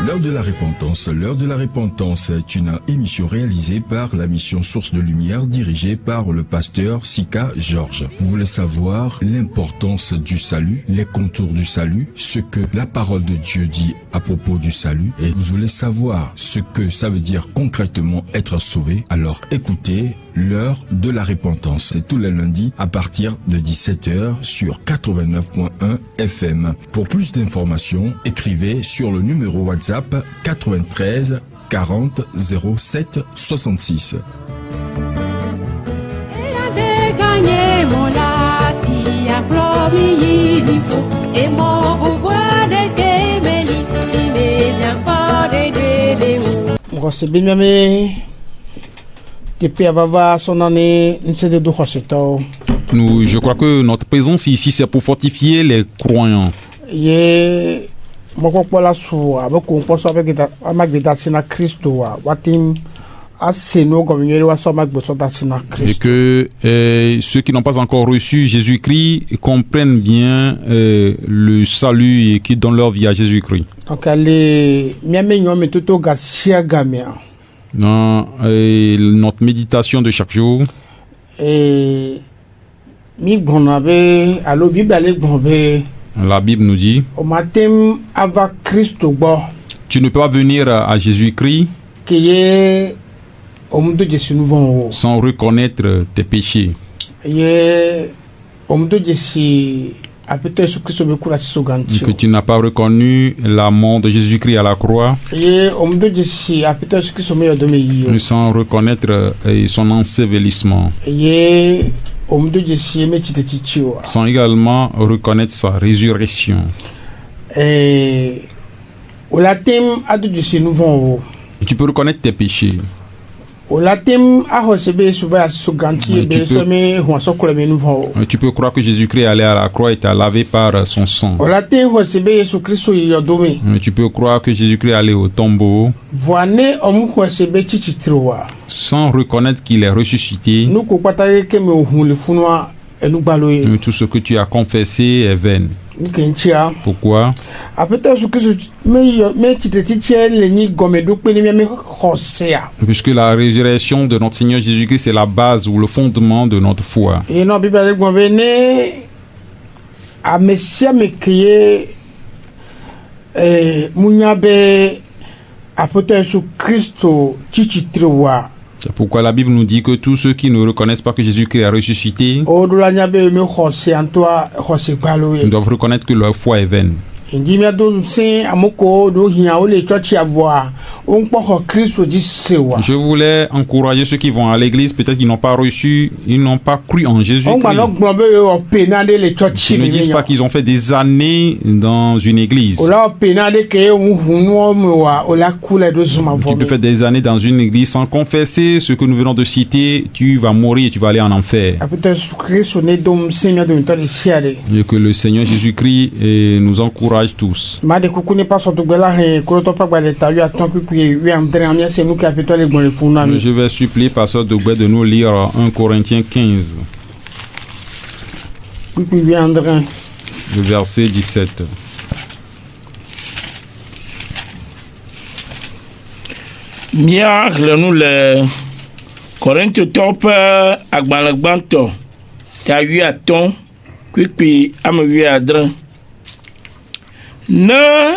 L'heure de la repentance. L'heure de la repentance est une émission réalisée par la mission Source de Lumière dirigée par le pasteur Sika Georges. Vous voulez savoir l'importance du salut, les contours du salut, ce que la parole de Dieu dit à propos du salut, et vous voulez savoir ce que ça veut dire concrètement être sauvé. Alors écoutez l'heure de la repentance. C'est tous les lundis à partir de 17h sur 89.1 FM. Pour plus d'informations, écrivez sur le numéro WhatsApp 93 40 07 66. Je crois que notre présence ici, c'est pour fortifier les croyants. Et que ceux qui n'ont pas encore reçu Jésus-Christ comprennent bien le salut et qui donnent leur vie à Jésus-Christ. Dans notre méditation de chaque jour, la Bible nous dit: tu ne peux pas venir à Jésus-Christ sans reconnaître tes péchés. Que tu n'as pas reconnu la mort de Jésus-Christ à la croix, sans reconnaître son ensevelissement, sans également reconnaître sa résurrection. Tu peux reconnaître tes péchés. Tu peux croire que Jésus-Christ est allé à la croix et t'a lavé par son sang. Tu peux croire que Jésus-Christ est allé au tombeau sans reconnaître qu'il est ressuscité. Tout ce que tu as confessé est vain. Pourquoi? Puisque la résurrection de notre Seigneur Jésus-Christ, c'est la base ou le fondement de notre foi. C'est pourquoi la Bible nous dit que tous ceux qui ne reconnaissent pas que Jésus-Christ est ressuscité doivent reconnaître que leur foi est vaine. Je voulais encourager ceux qui vont à l'église, peut-être qu'ils n'ont pas reçu, ils n'ont pas cru en Jésus-Christ. Ils ne disent pas qu'ils ont fait des années dans une église. Tu peux faire des années dans une église sans confesser ce que nous venons de citer, tu vas mourir et tu vas aller en enfer. Et que le Seigneur Jésus-Christ nous encourage tous. Je vais supplier Pasteur Dogbé de nous lire 1 Corinthiens 15, le verset 17. Nous le Corinthiens top agbalagbanto ta yu aton kwipi amawi adran na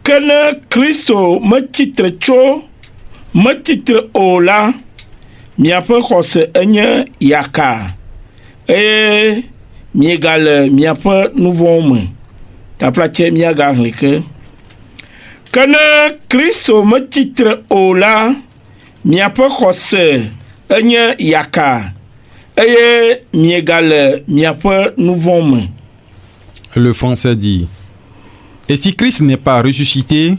kana Kristo matitre cho matitre ola miape khose enye yaka miegal miape nouveau monde ta plache miaga que kana Kristo matitre ola miape khose enye yaka miegal miape nouveau monde. Le français dit: et si Christ n'est pas ressuscité,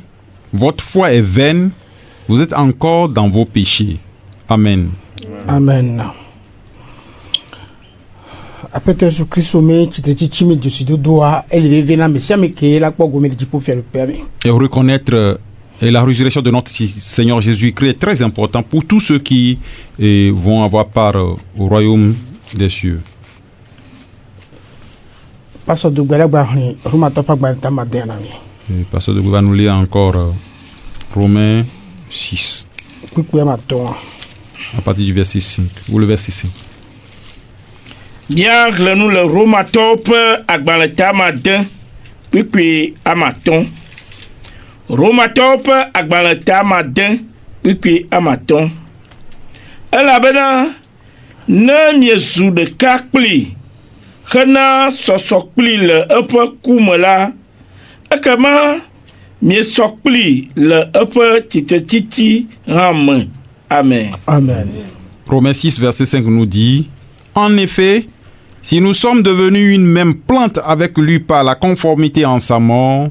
votre foi est vaine, vous êtes encore dans vos péchés. Amen. Amen. Après ce Christ et reconnaître la résurrection de notre Seigneur Jésus-Christ est très important pour tous ceux qui vont avoir part au royaume des cieux. Pasteur de Gouva va nous lire encore Romains 6, kpikpe amatɔn. à partir du verset 5, ou le verset 5. Míaxlẽ nu le Romatɔwo ƒe agbalẽta amade kpikpe amatɔ̃. Romatɔwo ƒe agbalẽta amade kpikpe amatɔ̃. Elabena ne miezu ɖeka kpli hena sɔsɔ kpli le eƒe ku me la, ekema miesɔ kpli le eƒe tsitsetsitsi hã me. Amen. Amen. Romains 6, verset 5 nous dit, en effet, si nous sommes devenus une même plante avec lui par la conformité en sa mort,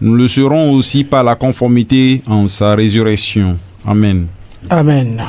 nous le serons aussi par la conformité en sa résurrection. Amen. Amen.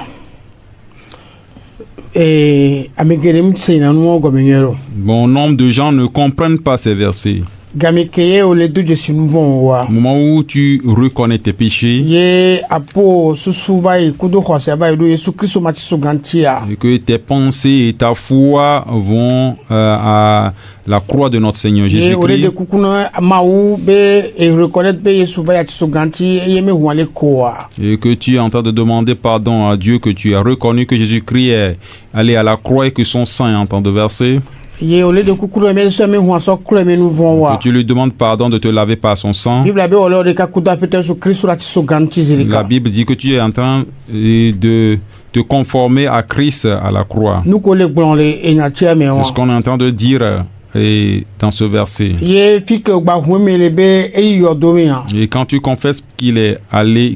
Amegerem tsena nuo gomenyero. Bon nombre de gens ne comprennent pas ces versets. Gamekeye o le du Jésus nouveau wa. Au moment où tu reconnais tes péchés Ye apo susuvai kudo khose ba do Yesu Kristo mati sugantia. et que tes pensées et ta foi vont à la croix de notre Seigneur Ye o le de Jésus-Christ kukuna maou be e reconnaître be Yesu va yati suganti ye me huale koa. et que tu es en train de demander pardon à Dieu, que tu as reconnu que Jésus-Christ est allé à la croix et que son sang est en train de verser, Ye o le de kukuna me so me huaso kure me nouveau wa. que tu lui demandes pardon de te laver par son sang. Bible be o le de kakuda peut-être Yesu Kristo lati suganti La zilika. Bible dit que tu es en train de te conformer à Christ à la croix. Nous ko le gbon le enyatia me C'est wa. ce qu'on est en train de dire et dans ce verset. Ye fike gba hume le be e yodomia. Et quand tu confesses qu'il est allé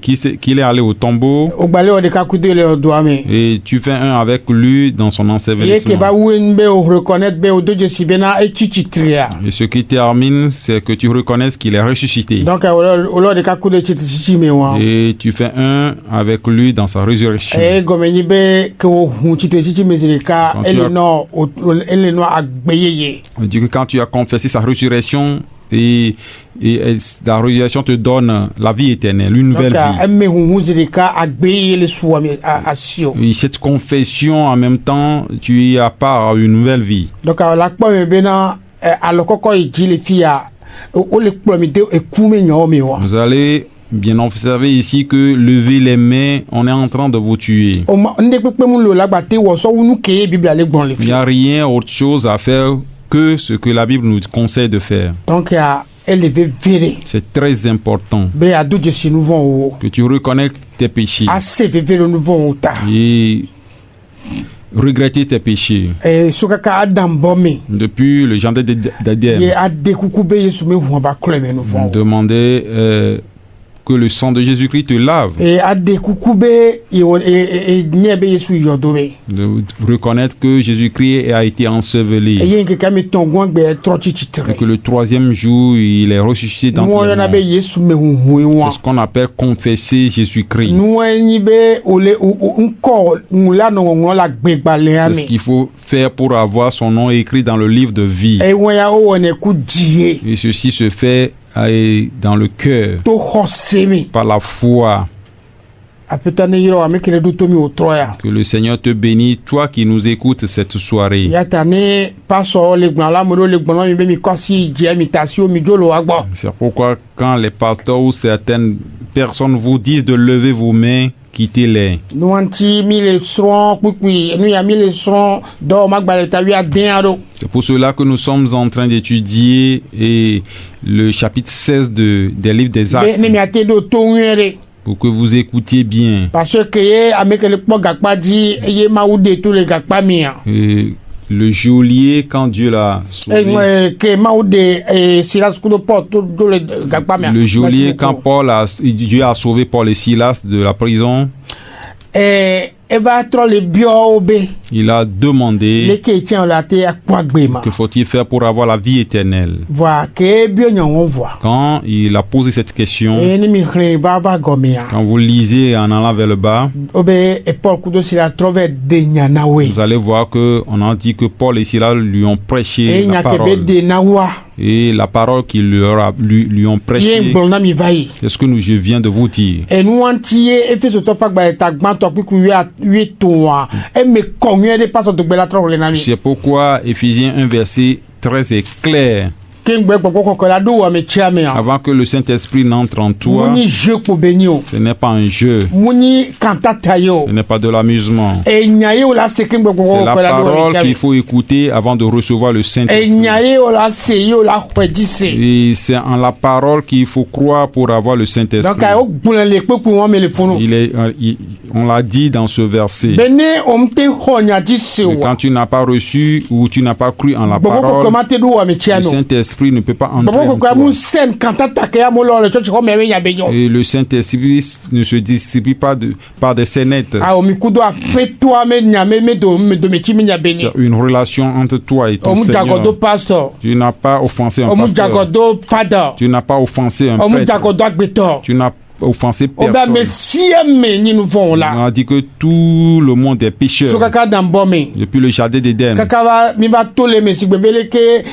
au tombeau Ogbale o de kakude le doame. et tu fais un avec lui dans son Ye ke ensevelissement. ba wen be o reconnaître be o do Jésus bena e chichitria. Et ce qui termine, c'est que tu reconnaisses qu'il est ressuscité. Donc o lo de kakude chichichi me wa. Et tu fais un avec lui dans sa résurrection. E gomeni be ke o hu chichichi mezirika Quand tu ele as- no ele no agbeyeye. On dit que quand tu as confessé sa résurrection et la résurrection te donne la vie éternelle, une nouvelle Donc vie. emme hu zirika agbeyeye le suami asio. Et cette confession, en même temps, tu y as part à une nouvelle vie. Donc la kpo me bena alokoko iji le fia o le kpo mi de ekume nyo me wa. Vous allez bien observer ici que lever les mains, on est en train de vous tuer. O ma nde pepe mu lo lagbate wo so unu ke Bible ale gbon le Il n'y a fia. rien autre chose à faire que ce que la Bible nous conseille de faire. Donc elle veut vere. C'est très important Be a do Jésus nouveau o. que tu reconnais tes péchés Assez vere nouveau o ta. et regretter tes péchés. Sukaka Adam bomi. Depuis le jardin Ye d'Éden, ade kukube Yesu me hu ba kule me nouveau. demander que le sang de Jésus-Christ te lave, Ade kukube nyebe Yesu yodobe. de reconnaître que Jésus-Christ a été enseveli Ye nke kami tongwan gbe tro chichitre. et que le troisième jour, il est ressuscité Nous d'entre on les a be morts. Yesu me hu wa. C'est ce qu'on appelle confesser Jésus-Christ. Nous ni be ole unko ngula no ngula la gbegba le C'est ce ami. qu'il faut faire pour avoir son nom écrit dans le livre de vie. E won ya o ne ku die. Et ceci se fait dans le cœur, To khosemi. par la foi. Apetane yiro amekele do tomi o troya. Que le Seigneur te bénisse, toi qui nous écoutes cette soirée. Yata ne paso le gbon la mo le gbon mi be mi kosi je mi tasio mi jolo agbo. C'est pourquoi quand les pasteurs ou certaines personnes vous disent de lever vos mains, quittez-les. Nous anti mi le sron pupui nous ya mi le sron do magbale ta wi aden ado. C'est pour cela que nous sommes en train d'étudier le chapitre 16 des livres des Be Actes, ne mi ate do to nwere pour que vous écoutiez bien. parce que ye amekele po gakpa di ye ma ou de tout le gakpa mi an. Et le geôlier, quand Dieu l'a sauvé, Que ma ou de Silas kudo po tout le gakpa mi an. le geôlier, quand Dieu a sauvé Paul et Silas de la prison, Eva tro le bio obe il a le demandé chrétien la te akwa gbema. que faut-il faire pour avoir la vie éternelle. Voilà que bio nyon on voit. Quand il a posé cette question, Et ni mi khre va gomia. quand vous lisez en allant vers le bas, Obe e Paul kudo Silas trouver de nyanawe. vous allez voir qu'on a dit que Paul et Silas lui ont prêché E la nyakebe parole. de nawa. Et la parole qu'ils lui ont Ye prêché, gbona mi vai. c'est ce que je viens de vous dire. Et nous antier e fait ce top gba ta gban to piku wi toa. E me konye de paso to gbela tro le nami. C'est pourquoi Éphésiens 1 verset 13 est clair. kengbe gbogbo koko la do wa me chiame ya avant que le Saint-Esprit n'entre en toi. muni jeu ko benyo Ce n'est pas un jeu, muni kantata yo ce n'est pas de l'amusement. e nyaye o la se kengbe gbogbo C'est la koko la do wa me parole qu'il chiame faut écouter avant de recevoir le e Saint-Esprit. nyaye o la se yo la hwedise Et c'est en la parole qu'il faut croire pour avoir le Saint-Esprit. donc ay o gbun le pe ku won me le funu On l'a dit dans ce verset. bene o mte honya dise Et wa quand tu n'as pas reçu ou tu n'as pas cru en la gbogbo koko parole, ma te do wa me le chiame Saint-Esprit ne peut pas entrer gbogbo en koko toi. mu sen kantata ke ya mo lo le church ko me nya benyo Et le Saint-Esprit ne se distribue pas par des scénettes. a o mi kudo a pe toi me nya me do me chimi nya benyo C'est une relation entre toi et o ton mu jago do Seigneur. pastor Tu n'as pas offensé un o mu jago pasteur. do father Tu n'as pas offensé un o mu jago prêtre. do agbeto Tu n'as offensé o ba me personne. sieme ni nu von On la a dit que tout le monde est so pécheur. kaka dan bo me Depuis le jardin d'Éden. kaka va mi va to le me si gbebele ke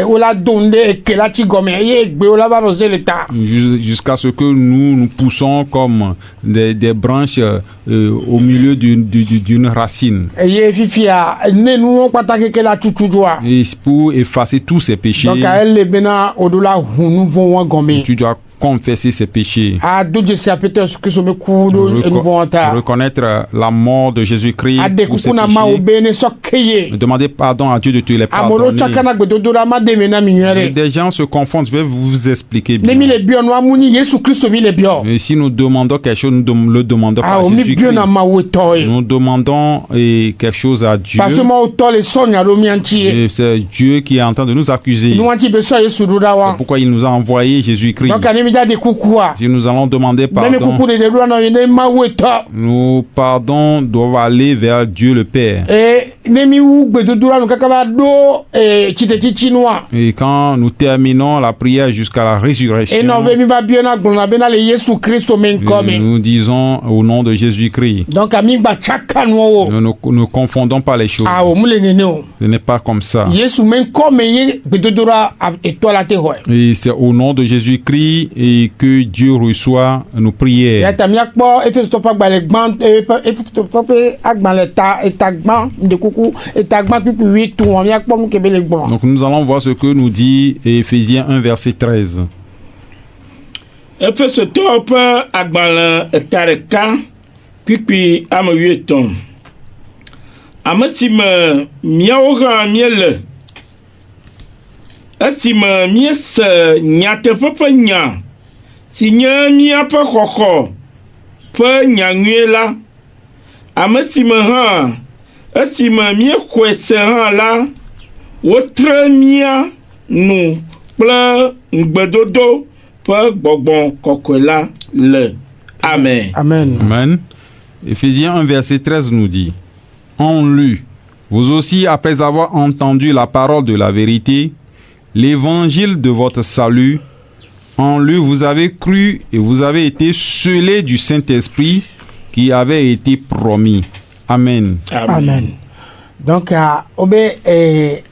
o la donde e ke la ti gome ye gbe o la va no se le ta Jusqu'à ce que nous poussons comme des branches au milieu d'une racine. e ye fifia ne nu won pataki ke la tutu joa Et pour effacer tous ces péchés, donc a elle bena o do la hunu von won gome tu dois confesser ses péchés. a do je se apete su kiso me kudo e nu von ta Reconnaître la mort de Jésus-Christ a de pour ses kukuna ma o péchés. bene so keye Demander pardon à Dieu de te les amolo pardonner. chakana gbedo do la ma de me na mi Et nyere des gens se confondent, je vais vous expliquer ne mi bien. le bio no amuni Yesu Kristo mi le bio Et si nous demandons quelque chose, nous le demandons pas a à o mi bio Jésus-Christ. na ma we toy Nous demandons quelque chose à Dieu. parce que ma o to le sonya ro mi anti Et c'est Dieu qui est en train de nous accuser. nu anti be so Yesu do da C'est wa pourquoi il nous a envoyé Jésus-Christ. donc ani mi ja de kukua Si nous allons demander ne mi pardon, kuku de do na ne ma we to nos pardons doivent aller vers Dieu le Père. e ne mi wu gbedo do la nu kaka ba do chite chichi noa Et quand nous terminons la prière jusqu'à la résurrection, e no ve mi va bio na glona be na le Yesu Kristo men come nous disons au nom de Jésus-Christ. donc ami ba chaka no o Nous ne confondons pas les choses. a o mu le nene o Ce n'est pas comme ça. Yesu men come ye gbedo do la e to la te ho Et c'est au nom de Jésus-Christ et que Dieu reçoit nos prières. yata mi akpɔ efe tɔpɔ agbalẽ gbã efe tɔpɔ agbalẽ ta eta gbã ndekuku eta gbã kpikpi wi tu wɔn mi akpɔ nu kebe le gbɔn. Donc nous allons voir ce que nous dit Éphésiens 1 verset 13. Efesotɔwo ƒe agbalẽ eta ɖeka kpikpi ame 8. Ame si me míawo hã míele esime míese nyateƒe ƒe nya si nye míaƒe xɔxɔ ƒe nyanyuie la, ame si me hã esime míexɔe se hã la, wotre mía nu kple ŋugbedodo ƒe gbɔgbɔ kɔkɔe la le. Amen. Amen. Amen. Éphésiens 1 verset 13 nous dit: En lui, vous aussi, après avoir entendu la parole de la vérité, l'évangile de votre salut, en lui vous avez cru et vous avez été scellés du Saint-Esprit qui avait été promis. Amen. Amen. Donc obe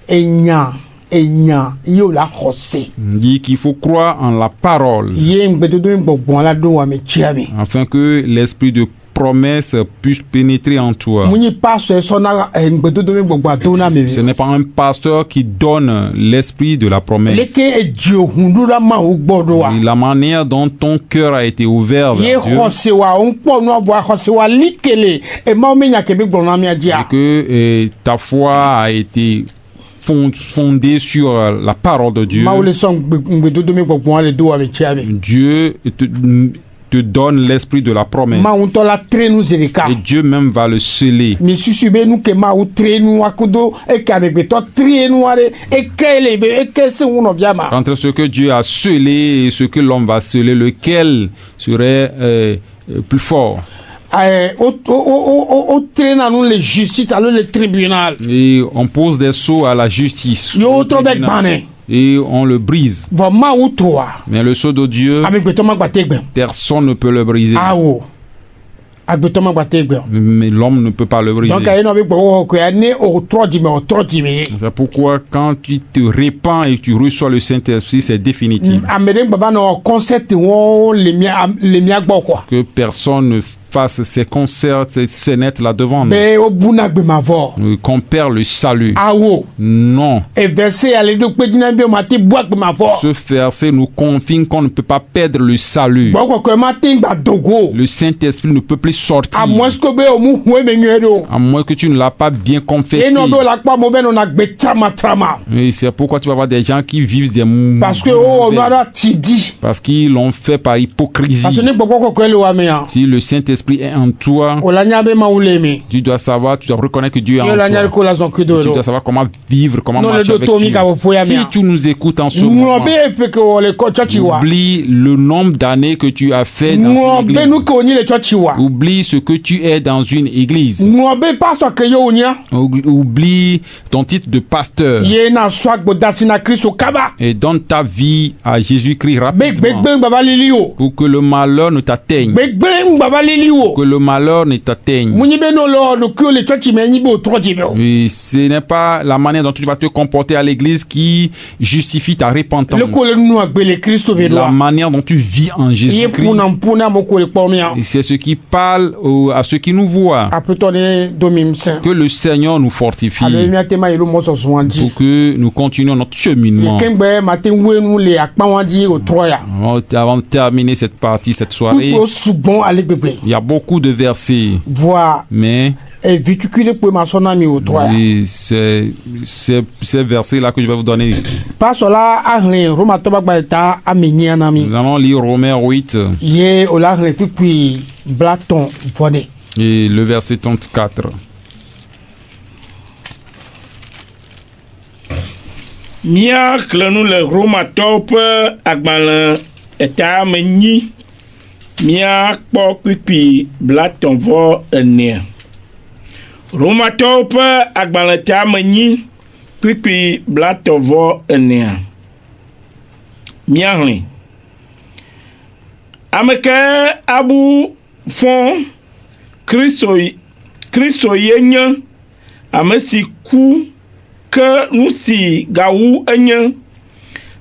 enya yo la xɔse. On dit qu'il faut croire en la parole Ye ŋgbedodo gbɔgbɔn la do wa me tsia mi. afin que l'esprit de promesse puisse pénétrer en toi. Mu nyi pastor sɔna ŋgbedodo gbɔgbɔn do na mi. Ce n'est pas un pasteur qui donne l'esprit de la promesse. Leke edzi ohun la ma wo gbɔ do wa. Et la manière dont ton cœur a été ouvert Ye vers Dieu, xɔse wa o ŋkpɔ nu avo xɔse wa likele emawo me nya kebe gblɔ na mia et dzia. que ta foi a été fondée sur la parole de Dieu. Mawu le sɔn ŋgbedodo gbɔgbɔn le do wa me tsia mi. Dieu te donne l'esprit de la promesse. Mawu ŋutɔ la tre nu zi ɖeka. Et Dieu même va le sceller. Mi susu be nu ke mawu tre nu akudo eke amegbetɔ tre nu aɖe eke le be eke se ŋu nɔvia ma. Entre ce que Dieu a scellé et ce que l'homme va sceller, lequel serait plus fort? O tre na nu le justice alo le tribunal. Et on pose des sceaux à la justice. Yo au trɔ bɛ tribunal, gbanɛ. et on le brise. Vɔ mawu toa. Mais le sceau de Dieu, Amegbetɔ ma gbate gbɛ. personne ne peut le briser. Awo. Agbetɔ ma gbate gbɛ. Mais l'homme ne peut pas le briser. Donc ayi na be gbɔwɔ ko ya ne o trɔ dime o trɔ dime ye. C'est pourquoi quand tu te répands et que tu reçois le Saint-Esprit, c'est définitif. Ame ɖe gbava nɔ concept wɔn le mia gbɔ quoi. Que personne ne fasse ces concerts, ces scénettes là devant nous. be o buna gbe ma vo Qu'on perd le salut. awo Non. e verset ale do pe dina be o ma ti bo gbe ma vo Ce verset nous confirme qu'on ne peut pas perdre le salut. bo ko ma ti gba dogo Le Saint-Esprit ne peut plus sortir. a moins que be o mu hwe me ngero À moins que tu ne l'as pas bien confessé. e no be la pa mo ve no na gbe trama Et c'est pourquoi tu vas voir des gens qui vivent des parce que o no ara ti di parce qu'ils l'ont fait par hypocrisie. parce que ni gbogbo ko le wa me ya Si le Saint-Esprit est en toi, o la nya be ma ule mi tu dois savoir, tu dois reconnaître que Dieu est yo la en nya toi. ko la zon Tu kudoro dois savoir comment vivre, comment non le marcher do avec to mi Dieu. ka bo poya mi Si tu nous écoutes en ce no moment, be fe ke o le ko church wa oublie le nombre d'années que tu as fait dans no une be église. nu ko ni le church wa Oublie ce que tu es dans une église. no be pastor ke yo nya Oublie ton titre de pasteur ye na swag bo dasina Kristo kaba et donne ta vie à Jésus-Christ rapidement gbegbe lili o pour que le malheur ne t'atteigne. gbegbe lili o Que le malheur ne t'atteigne. munyi be no lo no ko le church me ni bo tro jibe o Et ce n'est pas la manière dont tu vas te comporter à l'église qui justifie ta repentance. le ko le nu agbele Kristo be La lo manière dont tu vis en ye Jésus-Christ. puna mo ko le po mi Et c'est ce qui parle à ceux qui nous voient. apetone domimsen Que le Seigneur nous fortifie ale mi atema yelo mo so suwanji pour que nous continuions notre cheminement. kengbe matin wenu le akpanwanji o troya Avant de terminer cette partie, cette soirée, o sugbon ale gbegbe il y a beaucoup de versets, voix mais et viticule pe ma sona mi o troya oui, ces versets-là que je vais vous donner, pasola ahle roma to bagba ta amenya na mi nous allons lire Romains 8 ye o la ahle pipi blaton vone et le verset 34. Mia klenu le Romatɔwo ƒe agbalẽ eta me nyi mia kpɔ kpikpi blatɔ̃ vɔ ene. Romatɔwo ƒe agbalẽ eta me nyi kpikpi blatɔ̃ vɔ ene. Mia hlẽ. Ame ke abu fɔ Kristo ye nye ame si ku ke nu si gawu enye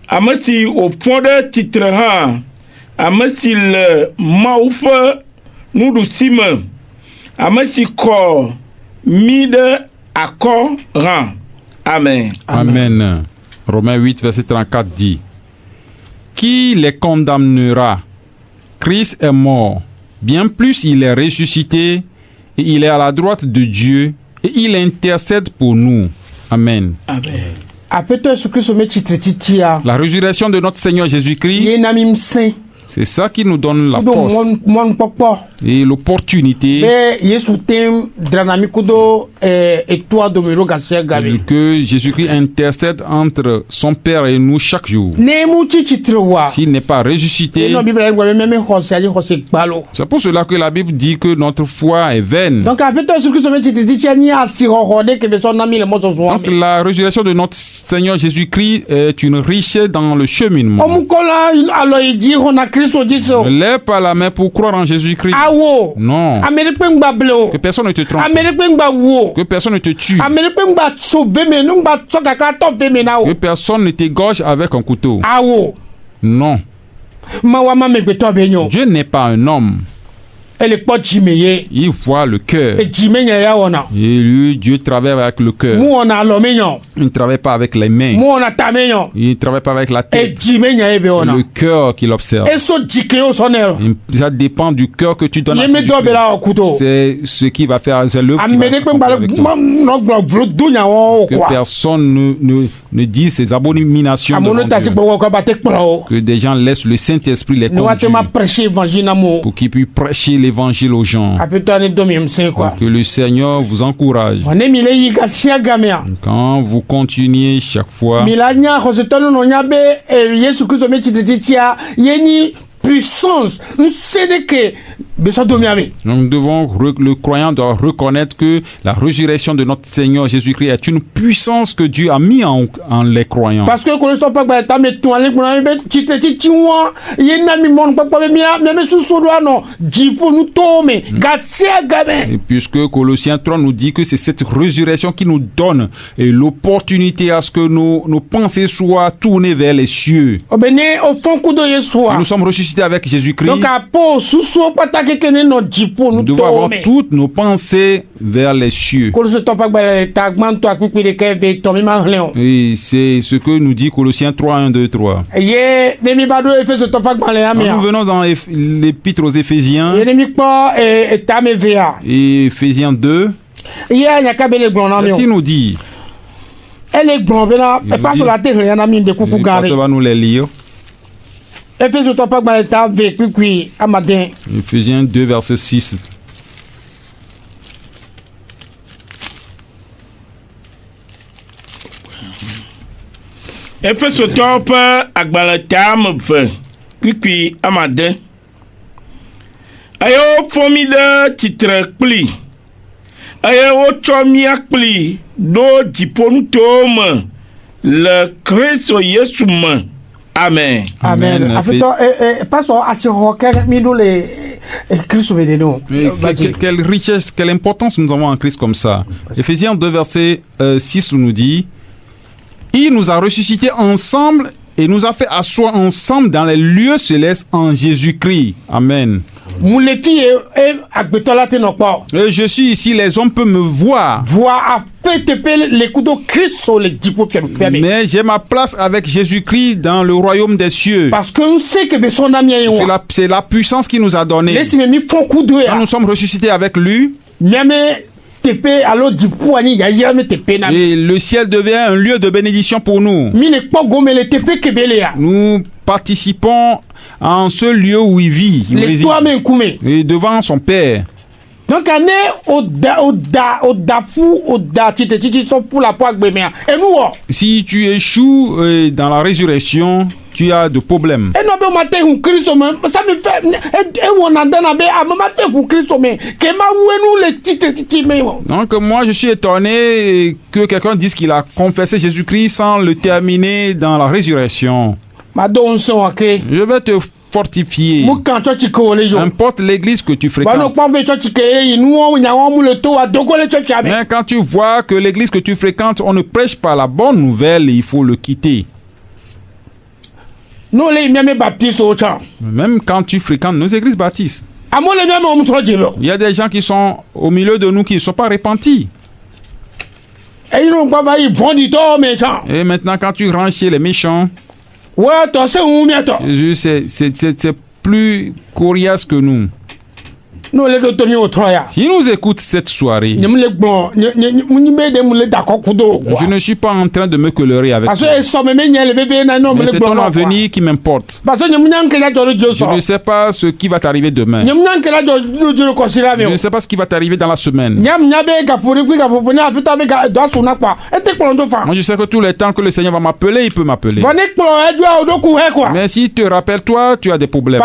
ame si wòfɔ ɖe tsitre hã ame si le Mawu ƒe nuɖusime ame si kɔ mi ɖe akɔ hã. Amen. Amen. Romains 8, verset 34 dit: Qui les condamnera? Christ est mort. Bien plus, il est ressuscité et il est à la droite de Dieu et il intercède pour nous. Amen. Amen. apetɔ su Kristo me titre titia La résurrection de notre Seigneur Jésus-Christ, ye na mi msen c'est ça qui nous donne la do force mon pokpo et l'opportunité be yesu tem dranami kudo etwa domiro gasia gabe que Jésus-Christ intercède entre son Père et nous chaque jour. ne mu titre wa S'il n'est pas ressuscité, no bible ngwa me hose ali hose gbalo c'est pour cela que la Bible dit que notre foi est vaine. donc apetɔ su Kristo me titre titia ni asi hohode ke be so na mi le mo so so Donc la résurrection de notre Seigneur Jésus-Christ est une richesse dans le cheminement. omukola alo iji hona Kristo diso Ne lève pas la main pour croire en Jésus-Christ. awo Non. ameripe ngba bleo Que personne ne te trompe. ameripe ngba wo Que personne ne te tue. ameripe ngba so veme no ngba so kaka to veme na Que wo personne ne t'égorge avec un couteau. awo Non. ma wa ma megbeto be nyo Dieu n'est pas un homme. ele kpɔ dzime ye Il voit le cœur. edzime nye ya wɔna Et lui, Dieu travaille avec le cœur. mu wɔna alɔ me nyɔ Il ne travaille pas avec les mains. mu wɔna ta me nyɔ Il ne travaille pas avec la tête. edzime nye ye be C'est wɔna le cœur qu'il observe. eso dzike yo sɔnɛ yɔrɔ Ça dépend du cœur que tu donnes à ye me dɔ be Jésus-Christ. la wɔ kuto C'est ce qui va faire, c'est l'œuvre qui ame va de kpe accomplir ŋgba avec le toi. nɔgblɔ vlo do nya wɔn Que o kɔa personne ne dise ses abominations amewo devant ne ta si Dieu. gbɔgbɔ kɔ ba te kplɔ o Que des gens laissent le Saint-Esprit les ne wa te conduire ma prêcher évangile na mo pour qu'ils puissent prêcher l'évangile aux gens. apetɔ ne dɔ mi msen kɔa Que le Seigneur vous encourage. ne mi le yi ka sia gamea Quand vous continuez chaque fois, mi la nya xɔsetɔ nu nɔ nya be yesu kristu me tsitsia ye nyi puissance nsede ke besɔ do miame. nous devons, le croyant doit reconnaître que la résurrection de notre Seigneur Jésus-Christ est une puissance que Dieu a mis en les croyants. Parce que kolostɔ ƒe gba ta me tún ale gbɔna be tsitre titi wa ye na mi mɔnu kpɔkpɔ be miame susu do anɔ dziƒo nutowo me gasia game. Et puisque Colossiens 3 nous dit que c'est cette résurrection qui nous donne l'opportunité à ce que nos pensées soient tournées vers les cieux. o be ne o fɔn kudo Et yesua. nous sommes ressuscités avec Jésus-Christ. donc a po susu pata ke Nous devons avoir toutes nos pensées vers les cieux. Et c'est ce que nous dit Colossiens 3, 1, 2, 3. Nous venons dans l'épître aux Éphésiens. Et Éphésiens 2. Ainsi nous dit. Pasteur va nous les lire. Éphésiens 2, verset 6. Éphésotɔwo ƒe agbalẽta me ve kpikpi amade eye wofɔ mi ɖe tsitre kpli eye wotsɔ mía kpli ɖo dziƒonutowo me le Kristo Yesu me. Amen. Amen. Quelle richesse, quelle importance nous avons en Christ comme ça. Éphésiens 2, verset 6 nous dit: il nous a ressuscités ensemble et nous a fait asseoir ensemble dans les lieux célestes en Jésus-Christ. Amen. Et je suis ici, les hommes peuvent me voir. Mais j'ai ma place avec Jésus-Christ dans le royaume des cieux. Parce que c'est la puissance qu'il nous a donnée. Quand nous sommes ressuscités avec lui, et le ciel devient un lieu de bénédiction pour nous. Nous participons en ce lieu où il vit. Il réside. Et devant son Père. Donc, si tu échoues dans la résurrection, tu as de problèmes. Donc moi je suis étonné que quelqu'un dise qu'il a confessé Jésus-Christ sans le terminer dans la résurrection. Je vais te fortifier. N'importe l'église que tu fréquentes. Mais quand tu vois que l'église que tu fréquentes, on ne prêche pas la bonne nouvelle, il faut le quitter. Même quand tu fréquentes nos églises baptistes, il y a des gens qui sont au milieu de nous qui ne sont pas repentis. Et maintenant, quand tu rentres chez les méchants, c'est plus coriace que nous. Si nous écoutons cette soirée, je ne suis pas en train de me colorer avec toi. Mais c'est ton avenir qui m'importe. Je ne sais pas ce qui va t'arriver demain. Je ne sais pas ce qui va t'arriver dans la semaine. Moi, je sais que tous les temps que le Seigneur va m'appeler, il peut m'appeler. Mais si te rappelles, toi, tu as des problèmes.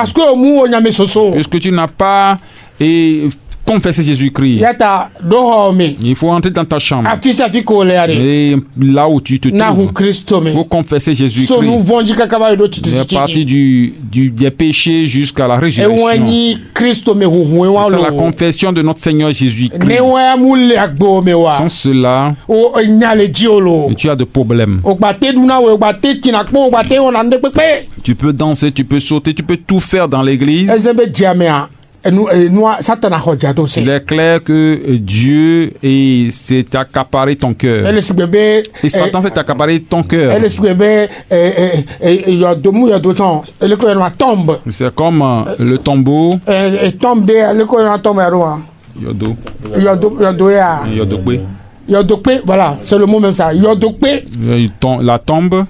Puisque tu n'as pas confesser Jésus-Christ. Il faut entrer dans ta chambre. Et là où tu te trouves, il faut confesser Jésus-Christ. À partir des péchés jusqu'à la résurrection. C'est la confession de notre Seigneur Jésus-Christ. Sans cela, tu as des problèmes. Tu peux danser, tu peux sauter, tu peux tout faire dans l'église. Il est clair que Dieu s'est accaparé ton cœur. Et Satan s'est accaparé ton cœur. C'est comme le tombeau. Yodokpe, voilà, c'est le mot même ça. Yodokpe. La tombe.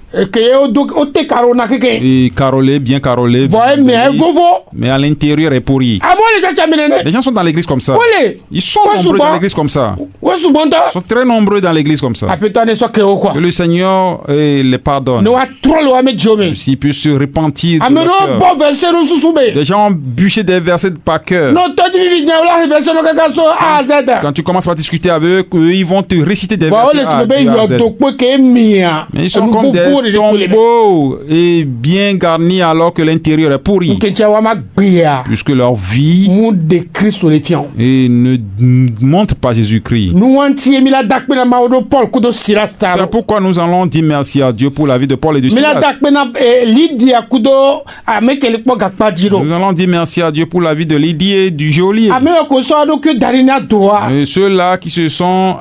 Et carrelé, bien carrelé. Mais à l'intérieur est pourri. Les gens sont dans l'église comme ça. Ils sont nombreux dans l'église comme ça. Ils sont très nombreux dans l'église comme ça. Que le Seigneur les pardonne. S'ils puissent se repentir de leur cœur. Les gens ont bûché des versets par cœur. Quand tu commences à discuter avec eux, ils vont te réciter des Bon, versets le A, Sibé, de il y A à a Z. donc que mia. Mais ils sont comme des tombeaux et bien garnis alors que l'intérieur est pourri, puisque leur vie Nous de Christ le tient. et ne montre pas Jésus-Christ. Nous anti mila dakpena maodo Paul kudo Silas C'est taro. pourquoi nous allons dire merci à Dieu pour la vie de Paul et de Mila Silas. dakpena Lydia kudo amekele po gakpa jiro. Nous allons dire merci à Dieu pour la vie de Lydie et du geôlier. Ameyo ko so ado que darina doa. Et ceux-là qui se sont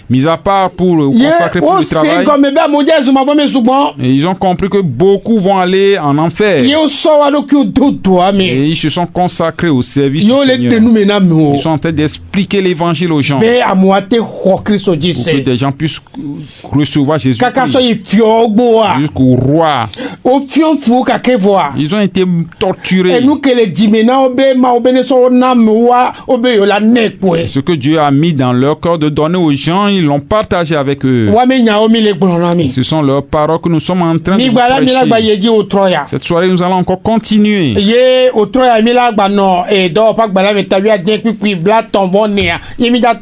mis à part pour consacrer pour le travail. Comme be moja zuma vome sugbon. Et ils ont compris que beaucoup vont aller en enfer. Yo so ado que do doa me. Et ils se sont consacrés au service Yo du le Seigneur. denu mena me. Ils sont en train d'expliquer l'évangile aux gens. Be amoate ho Christ Pour que dise. des gens puissent recevoir Jésus Kaka so yi fio gboa. jusqu'au roi. O fion fu ka ke voa. Ils ont été torturés. Et nous que les dimena obe ma obene so na mwa obe yo la nekwe. Ce que Dieu a mis dans leur cœur de donner aux gens, ils l'ont partagé avec eux. Wa me nya omi le gbonami. Ce sont leurs paroles que nous sommes en train de Mi vous gbala mi la gba prêcher. yeji o troya. Cette soirée, nous allons encore continuer. Ye o troya mi la gba no e do pa gbala me tawi adien pipi bla tombo nia. Yemi da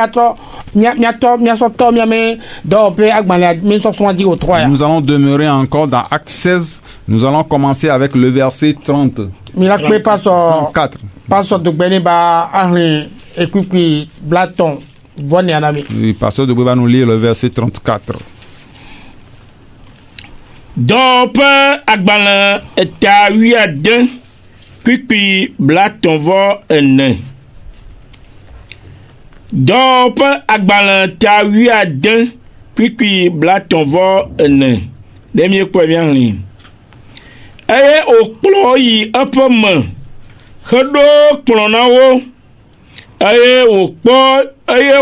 tro mia so to mia me do pe agbala mi so so di o troya. Nous allons demeurer encore dans Acte 16. Nous allons commencer avec le verset 30. Mi la pe pa so 34. de gbeni ba ahrin e pipi bla ton voni anami. Le pasteur de va nous lire le verset 34. Dɔwɔƒe agbalẽ eta wuiade kpikpi blatɔ̃vɔ ene. Dɔwɔƒe agbalẽ eta wuiade kpikpi blatɔ̃vɔ ene. Ɖe míekpɔe míahlẽ. Eye wòkplɔ yi eƒe me heɖo kplɔ̃ na wo. Eye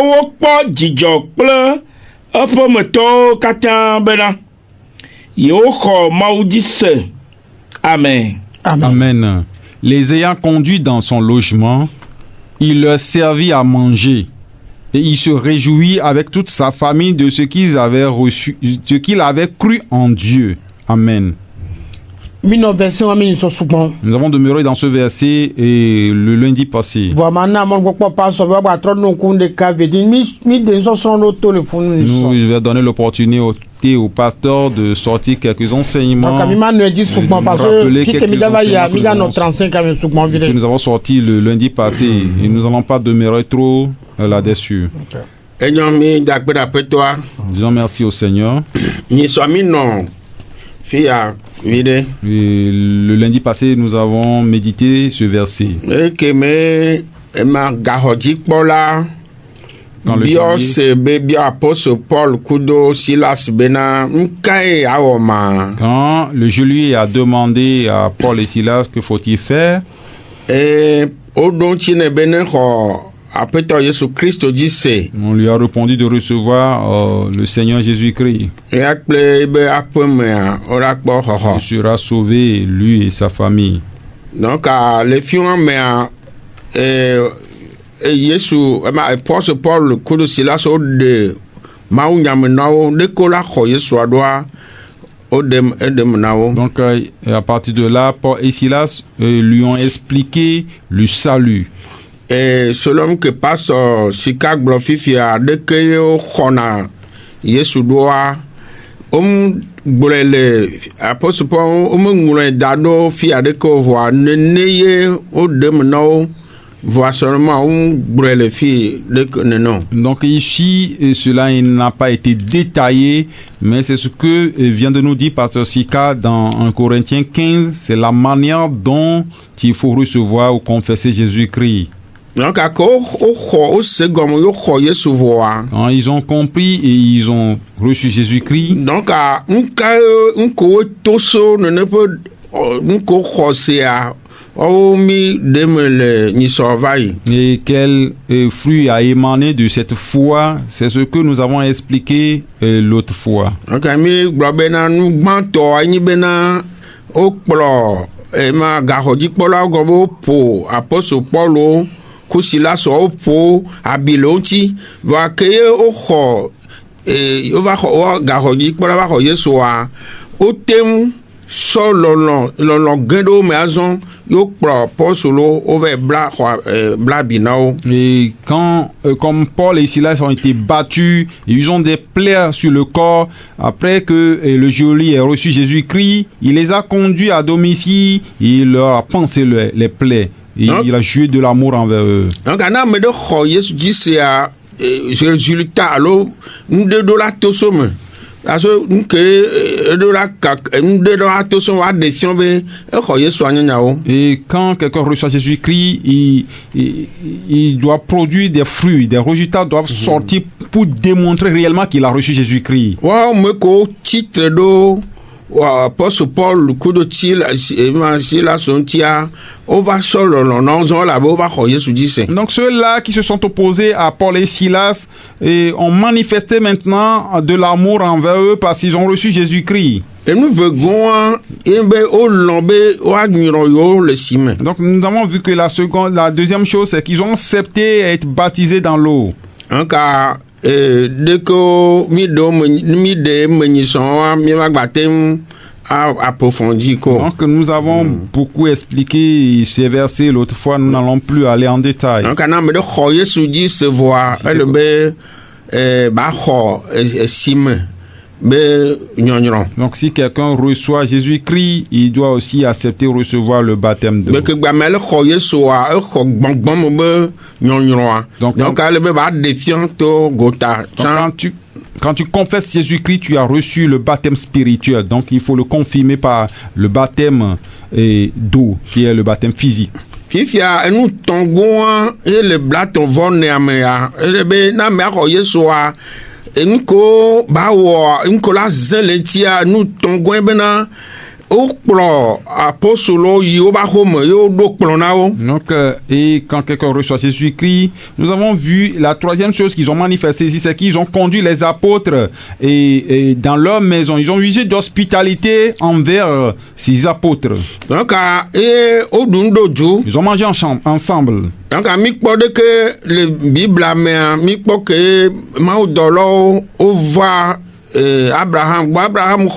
wokpɔ dzidzɔ kple eƒe metɔwo katã bena yewoxɔ Mawu dzi se. Amen. Amen. Les ayant conduits dans son logement, il leur servit à manger. Et il se réjouit avec toute sa famille de ce qu'ils avaient reçu, ce qu'il avait cru en Dieu. Amen. Nous avons demeuré dans ce verset et le lundi passé. Nous, je vais donner l'opportunité au pasteur de sortir quelques enseignements. Que nous avons sorti le lundi passé et nous n'allons pas demeurer trop là-dessus. Disons merci au Seigneur. Et le lundi passé, nous avons médité ce verset. Quand le geôlier a demandé à Paul et Silas que faut-il faire, on lui a répondu de recevoir le Seigneur Jésus-Christ. Il sera sauvé, lui et sa famille. Donc, les filles, Paul, Silas, de donc, à partir de là, Paul et Silas lui ont expliqué le salut. Et selon que passe Sika Glofifia, de que Hona, Yesu doa, Bolele, Apostle Paul, Dado, Fia de Covoa, Neye, au Demno, voit seulement Bolele fille de non. Donc ici, cela n'a pas été détaillé, mais c'est ce que vient de nous dire Pasteur Sika dans 1 Corinthiens 15, c'est la manière dont il faut recevoir ou confesser Jésus-Christ. Donc, ils ont compris et ils ont reçu Jésus-Christ. Donc, et quel fruit a émané de cette foi, c'est ce que nous avons expliqué l'autre fois. Apostle Paul Kusila so po abilonti va keye o va gahoji para va Yesu a o tem sɔ lɔlɔ gã ɖewo me azɔ yo kplɔ apɔstolo wova bla bi na wo. Et quand, comme Paul et Silas ont été battus, ils ont des plaies sur le corps. Après que le geôlier ait reçu Jésus-Christ, il les a conduits à domicile et il leur a pansé les plaies. Et il a joué de l'amour envers eux. Donc, ana me de xɔ Yesu dzi sia résultat alo ŋuɖe ɖo la to so me. Parce que et quand quelqu'un reçoit Jésus-Christ, il doit produire des fruits, des résultats doivent sortir pour démontrer réellement qu'il a reçu Jésus-Christ. Apôtre Paul coup de tir la sontia on va solo non là va Jésus dit. Donc ceux-là qui se sont opposés à Paul et Silas ont manifesté maintenant de l'amour envers eux parce qu'ils ont reçu Jésus-Christ. Et nous voulons donc nous avons vu que la deuxième chose c'est qu'ils ont accepté être baptisés dans l'eau. Dès que approfondi. Donc nous avons beaucoup expliqué ces versets l'autre fois, nous n'allons plus aller en détail. Donc donc si quelqu'un reçoit Jésus-Christ, il doit aussi accepter recevoir le baptême d'eau. Donc quand tu confesses Jésus-Christ, tu as reçu le baptême spirituel. Donc il faut le confirmer par le baptême d'eau, qui est le baptême physique. Fifia nous tongons et le blaton von neamea et na me Yesoa et nous ko bawo nous la zelentia nous tongons bena donc, et quand quelqu'un reçoit Jésus-Christ, nous avons vu la troisième chose qu'ils ont manifesté ici, c'est qu'ils ont conduit les apôtres et dans leur maison, ils ont usé d'hospitalité envers ces apôtres. Donc, ils ont mangé ensemble. Donc, le Bible Abraham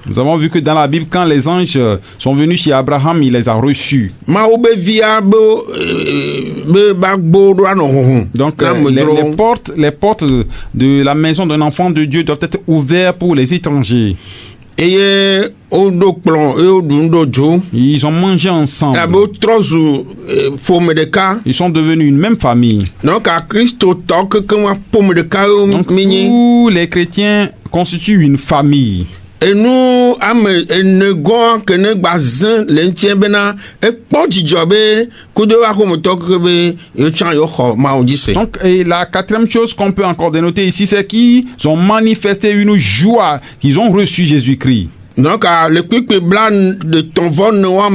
nous avons vu que dans la Bible, quand les anges sont venus chez Abraham, il les a reçus. Donc, les portes de la maison d'un enfant de Dieu doivent être ouvertes pour les étrangers. Ils ont mangé ensemble. Ils sont devenus une même famille. Donc, tous les chrétiens constituent une famille. Et nous, donc, et la quatrième chose qu'on peut encore dénoter ici, c'est qu'ils ont manifesté une joie qu'ils ont reçu Jésus-Christ. Donc, le quick blanc de ton von noir,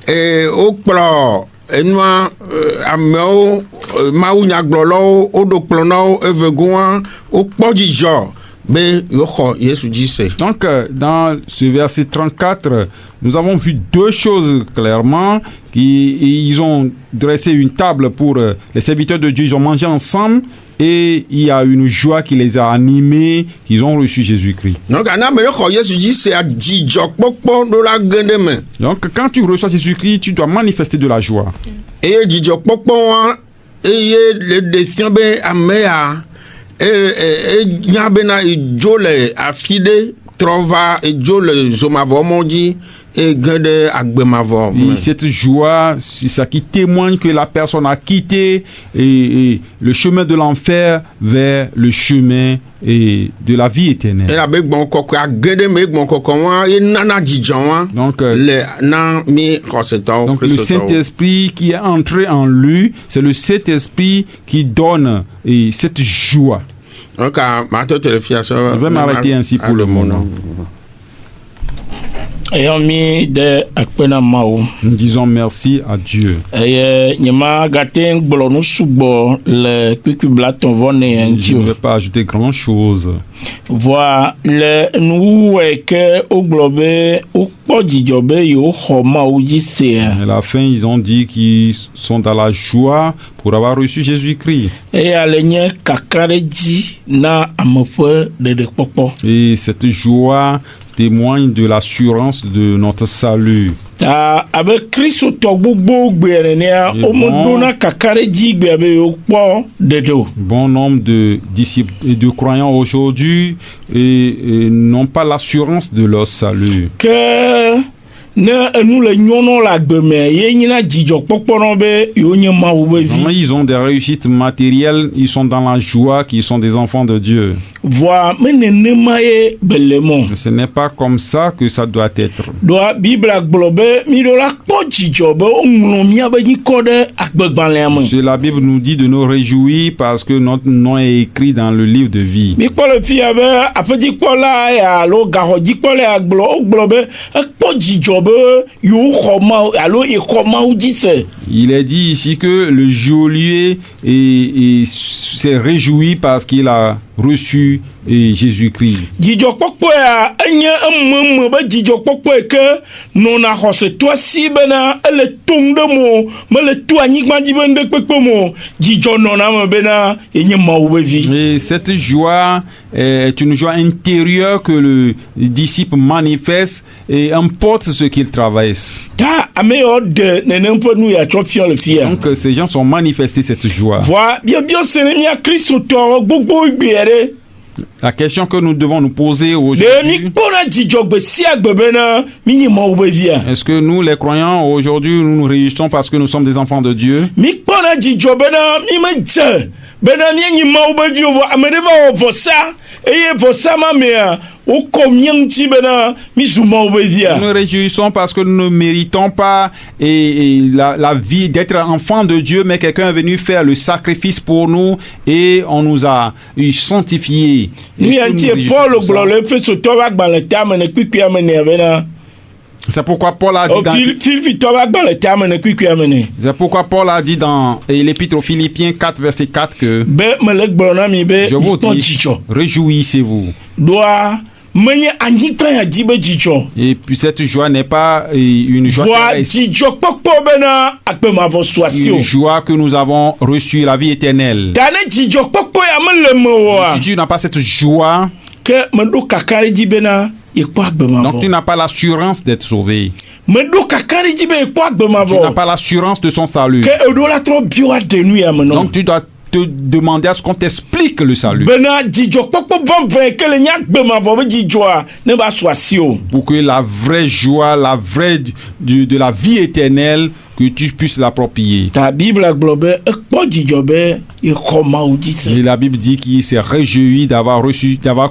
et au plan. Et nous, ameo, maounia glolo, odo plono, evegoan, au podijo. Donc, dans ce verset 34, nous avons vu deux choses clairement. Ils ont dressé une table pour les serviteurs de Dieu, ils ont mangé ensemble et il y a une joie qui les a animés, qu'ils ont reçu Jésus-Christ. Donc, quand tu reçois Jésus-Christ, tu dois manifester de la joie. Et le décision nyabena ijole afide trova ijole zomavomoji et gade agbemavo. Cette joie, c'est ça qui témoigne que la personne a quitté et le chemin de l'enfer vers le chemin de la vie éternelle. Donc, le Saint-Esprit qui est entré en lui, c'est le Saint-Esprit qui donne cette joie. Je vais m'arrêter ainsi pour le moment. Nous disons merci à Dieu. Je ne vais pas ajouter grand chose. Voilà, nous à la fin, ils ont dit qu'ils sont dans la joie pour avoir reçu Jésus-Christ. Et cette joie témoigne de l'assurance de notre salut. ta abe kristo tɔ gbogbo gbɛrɛ nea ɔmo dona kakari dzi gbɛ be o kpɔ dede o. Bon nombre de disciples et de croyants aujourd'hui et n'ont pas l'assurance de leur salut. Ke ne enu le nyɔnu le agbe me ye nyina dzidzɔ kpɔkpɔ be yewo nye Mawu be vi. Ils ont des réussites matérielles, ils sont dans la joie, qu'ils sont des enfants de Dieu. Voa me nenema ye belemɔ. Ce n'est pas comme ça que ça doit être. Doa Bibla gblɔ be mi ɖo la kpɔ dzidzɔ be woŋlɔ miabe nyikɔ ɖe agbegbalẽa me. La Bible nous dit de nous réjouir parce que notre nom est écrit dans le livre de vie. Mi kpɔ le fia be aƒedzikpɔla ya alo gaxɔdzikpɔla ya wogblɔ be ekpɔ dzidzɔ be yewo xɔ Mawu alo exɔ Mawu dzi se. Il est dit ici que le geôlier s'est réjoui parce qu'il a reçu Jésus-Christ. Dzidzɔkpɔkpɔ ya enye ememe be dzidzɔkpɔkpɔ ke nɔna xɔsetɔ si bena ele tom ɖe mo mele to anyigba dzi be ŋɖekpekpe mo dzidzɔ nɔna me bena enye Mawu be vi. Et cette joie est une joie intérieure que le disciple manifeste et importe ce qu'il traverse. Ta ame yawo de nenem ƒe nu ya tsɔ fia le fia. Donc ces gens sont manifestés cette joie. Voa biabia se ne mia kristotɔ gbogbo gbea ɖe. La question que nous devons nous poser De aujourd'hui, mi kpɔna dzidzɔgbe sia gbe bena mi nye Mawu be via. est-ce que nous les croyants aujourd'hui nous nous réjouissons parce que nous sommes des enfants de Dieu? Mi kpɔna dzidzɔ bena mi me dze bena mi nye Mawu be viwo vɔ ame ɖe va wɔ vɔsa eye vɔsa ma mea wokɔ mia ŋuti bena mi zu Mawu be via. Nous nous réjouissons parce que nous ne méritons pas la vie d'être enfant de Dieu, mais quelqu'un est venu faire le sacrifice pour nous et on nous a sanctifiés. Mi anti Paul gblɔ le Efesotɔ ƒe agbalẽ ta me ne kpikpia me nea bena. C'est pourquoi Paul a dit dans Filipitɔ ƒe agbalẽ ta me ne kpikpia me ne. C'est pourquoi Paul a dit dans l'épître aux Philippiens 4 verset 4 que Be me le gblɔ na mi be je vous mikpɔ dis, dzidzɔ. réjouissez-vous. Doa menye anyigba ya dzi be dzidzɔ. Et puis cette joie n'est pas une joie Voa terrestre, dzidzɔkpɔkpɔ bena agbemavɔ su asi o. une joie que nous avons reçue, la vie éternelle. Ta ne dzidzɔkpɔkpɔ ya me le me oa. Si tu n'as pas cette joie, Ke me ɖo kaka ɖe dzi bena yekpɔ donc tu agbemavɔ. n'as pas l'assurance d'être sauvé. Me ɖo kaka ɖe dzi be yekpɔ Tu n'as agbemavɔ. pas l'assurance de son salut. Ke eɖo la trɔ bio aɖe nu ya me nɔ. Donc tu dois te demander à ce qu'on t'explique le salut. Bena dzidzɔkpɔkpɔ vɔvɛ ke le nye agbemavɔ be dzidzɔa ne ba su asi o. Pour que la vraie joie, la vraie de la vie éternelle, que tu puisses l'approprier. Ta Bibla gblɔ be ekpɔ dzidzɔ be yexɔ Mawu dzi se. Et la Bible dit qu'il s'est réjoui d'avoir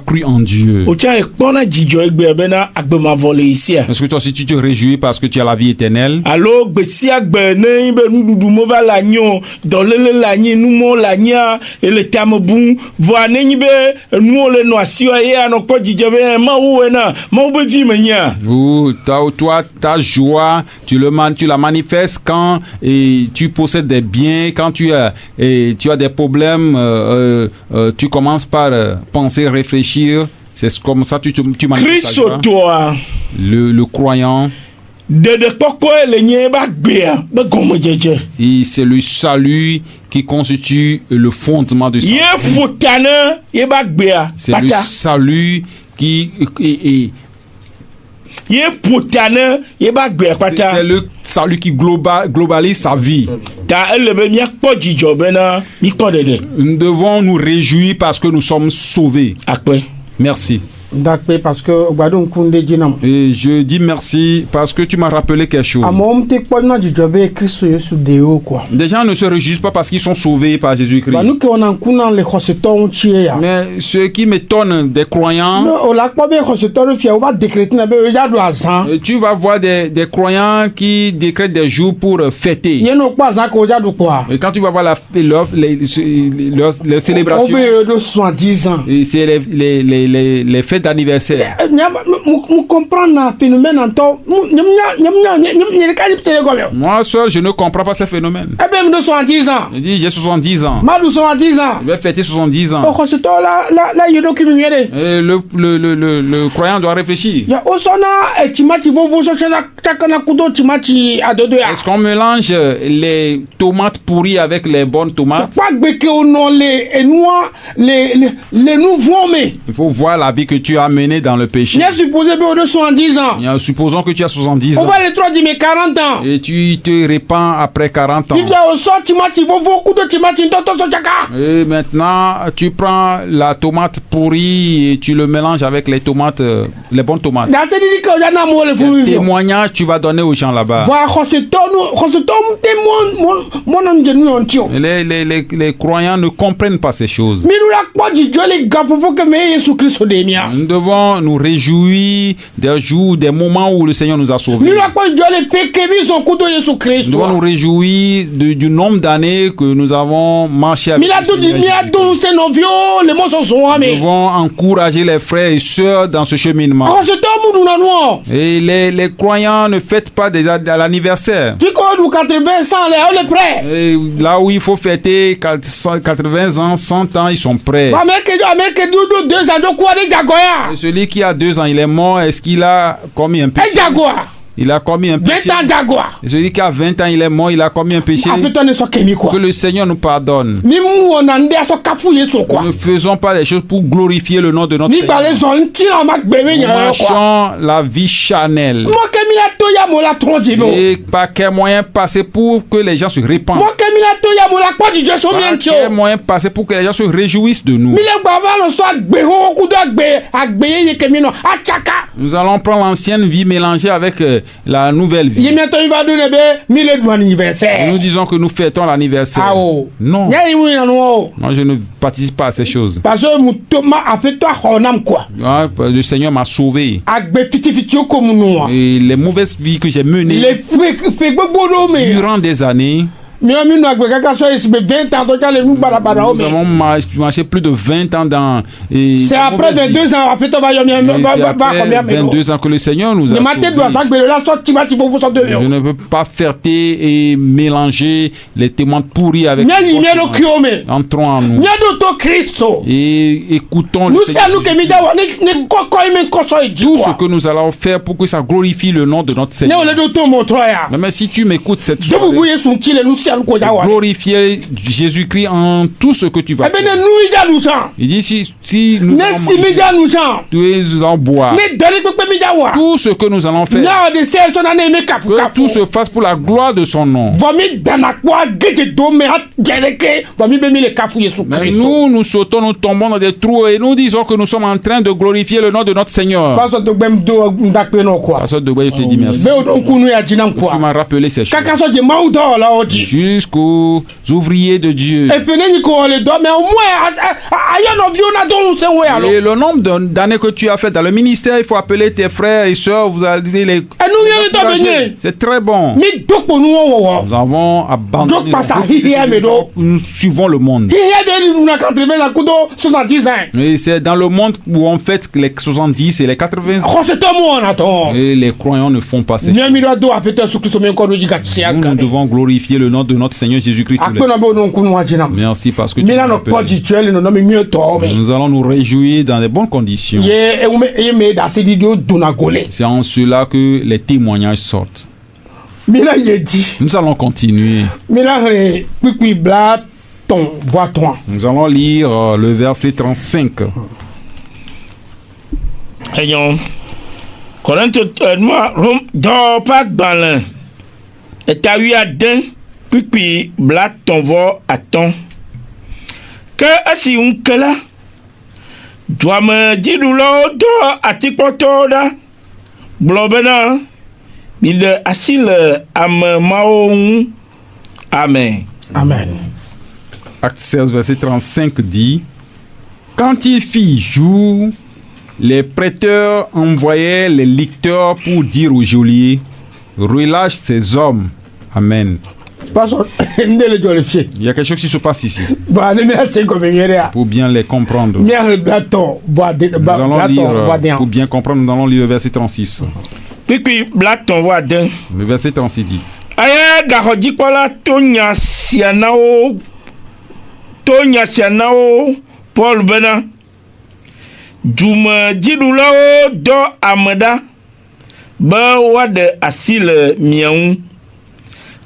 cru en Dieu. Wotsa ekpɔna dzidzɔ egbea bena agbemavɔ le isia. Est-ce que toi aussi tu te réjouis parce que tu as la vie éternelle? Alo gbe sia gbe ne be nuɖuɖu me va le anyi o dɔléle le anyi numɔ le anyia ele tame bum vɔa ne nyi be enuwo le nɔ asi wa ye anɔ kpɔ dzidzɔ be Mawu wena Mawu be vi menya. Ou toi ta joie tu la manifestes quand tu possèdes des biens, quand tu as des problèmes, tu commences par penser, réfléchir. C'est comme ça tu manifestes ta joie. Kristotɔa Le croyant, ɖeɖekpɔkpɔ le nye ba gbea be gɔmedzedze. et c'est le salut qui constitue le fondement de ça. Ye ƒota ne ye ba gbea C'est le kpata. salut qui Ye ƒota ne ye ba gbea kpata. c'est le salut qui globalise sa vie. Ta ele be miakpɔ dzidzɔ bena mikpɔ ɖeɖe. Nous devons nous réjouir parce que nous sommes sauvés. Akpe. Merci. Ndakpe parce que gbado nkunde dzinam. Et je dis merci parce que tu m'as rappelé quelque chose. Amewo ŋuti kpɔna dzidzɔ be Kristo Yesu de wo quoi. Les gens ne se réjouissent pas parce qu'ils sont sauvés par Jésus-Christ. Ba nu ke wɔna ŋkuna le xɔsetɔwo ŋutie ya. Mais ce qui m'étonne des croyants, Ne o la kpɔ be xɔsetɔ ɖe fia wova décréter na be ya ɖu azã. tu vas voir des croyants qui décrètent des jours pour fêter. Ye no kpɔ azã ke wo ya ɖu kpɔa. Et quand tu vas voir les célébrations, Wo be ye ɖo 70 ans. et c'est les fêtes d'anniversaire. Mu comprendre na phénomène ntɔ nye ɖeka dzi tele gɔmɛ. Moi seul, je ne comprends pas ces phénomènes. Ebe mi ɖo 70 ans. Je dis, j'ai 70 ans. Ma ɖu 70 ans. Je vais fêter 70 ans. O xɔsetɔ la yi ɖokui mi nyuie ɖe. Et le croyant doit réfléchir. Ya o sɔna timati vovo sɔsɔ takana kudo timati adodo ya. Est-ce qu'on mélange les tomates pourries avec les bonnes tomates? Pas gbe ke o nɔ le enua le nu vɔ me. Il faut voir la vie que tu as mené dans le péché. Il a supposé que 70 ans. Supposons que tu as 70 On ans. va les trois dire mais 40 ans. Et tu te répands après 40 ans. Tu viens au sort, tu m'as dit beaucoup de tomates, et maintenant, tu prends la tomate pourrie et tu le mélanges avec les tomates, les bonnes tomates. Témoignage, tu vas donner aux gens là-bas. Les croyants ne comprennent pas ces choses. Nous devons nous réjouir des jours, des moments où le Seigneur nous a sauvés. Nous devons nous réjouir du nombre d'années que nous avons marché avec le Seigneur. Nous devons encourager les frères et sœurs dans ce cheminement. Et les croyants ne fêtent pas à l'anniversaire. Et là où il faut fêter 80 ans, 100 ans, ils sont prêts. Et celui qui a 2 ans, il est mort. Est-ce qu'il a commis un péché? Il a commis un péché. 20 ans Jaguar. Et celui qui a 20 ans, il est mort, il a commis un péché. Que le Seigneur nous pardonne. Nous ne faisons pas des choses pour glorifier le nom de notre Seigneur. Nous marchons la vie charnelle. Et par quel moyen passer pour que les gens se répandent? Par quel moyen passer pour que les gens se réjouissent de nous? Nous allons prendre l'ancienne vie mélangée avec la nouvelle vie. Nous disons que nous fêtons l'anniversaire. Non. Moi, je ne participe pas à ces choses. Le Seigneur m'a sauvé. Et les mauvaises vies que j'ai menées durant des années, nous avons marché plus de 20 ans dans... C'est après 22 ans, 22 ans que le Seigneur nous a sauvés. Je ne veux pas fêter et mélanger les témoins pourris avec entrons en nous et écoutons le Seigneur. Tout ce que nous allons faire pour que ça glorifie le nom de notre Seigneur. Mais si tu m'écoutes cette soirée, glorifier Jésus-Christ en tout ce que tu vas faire. Il dit si nous tu es en bois, tout ce que nous allons faire, que tout se fasse pour la gloire de son nom. Mais nous sautons, nous tombons dans des trous et nous disons que nous sommes en train de glorifier le nom de notre Seigneur. Pasteur Dogbe, je te dis merci. Tu m'as rappelé ces choses. Jusqu'aux ouvriers de Dieu. Et le nombre d'années que tu as fait dans le ministère, il faut appeler tes frères et sœurs, vous allez les... C'est très bon. Nous avons abandonné. Nous suivons le monde. Et c'est dans le monde où on fête les 70 et les 80 ans. Et les croyants ne font pas ces choses. Nous devons glorifier le nom de notre Seigneur Jésus-Christ. Merci parce que tu m'as rappelé. Nous allons nous réjouir dans de bonnes conditions. C'est en cela que les témoignages sortent. Nous allons continuer. Nous allons lire le verset 35. Puis blat ton vo attend que asi unkela doit me dire do atikotoda blobena mille asil am maon. Amen. Amen. Acte 16 verset 35 dit: quand il fit jour, les prêteurs envoyaient les licteurs pour dire au geôlier: relâche ces hommes. Amen. Il y a quelque chose qui se passe ici. Pour bien les comprendre. Nous allons lire, pour bien comprendre, nous allons lire le verset 36. Le verset 36 dit: Paul Bena Djuma Djidulao do Amada Ba wade asil miaou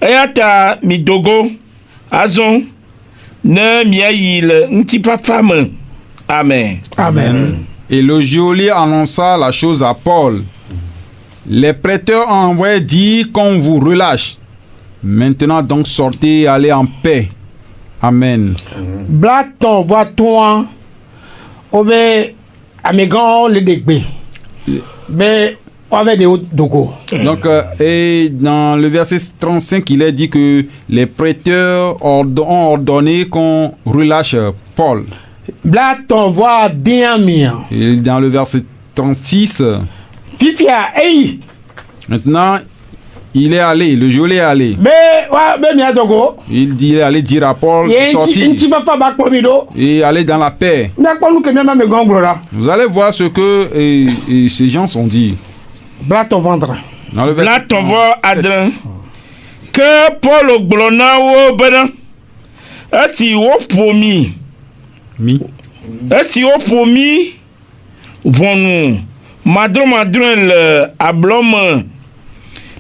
Ayata midogo Azon Ne miaïl Ntipa femme. Amen. Amen. Et le geôlier annonça la chose à Paul. Les prêteurs ont envoyé dire qu'on vous relâche. Maintenant donc sortez et allez en paix. Amen. Blaton voit toi. Obe amégan le dégbe. Mais avec des hauts dogo. Donc, et dans le verset 35, il est dit que les prêteurs ont ordonné qu'on relâche Paul. Blaton voit diamia. Et dans le verset 36, Fifia, hey! maintenant, il est allé, le geôlier est allé. Il dit, il est allé dire à Paul de sortir et aller dans la paix. Vous allez voir ce que ces gens ont dit. Blaton vendre. Blaton voit Adrien. Que Paul Glona ou Bena. Est-ce au promis? Est-ce au promis? Bon, madron le ablom.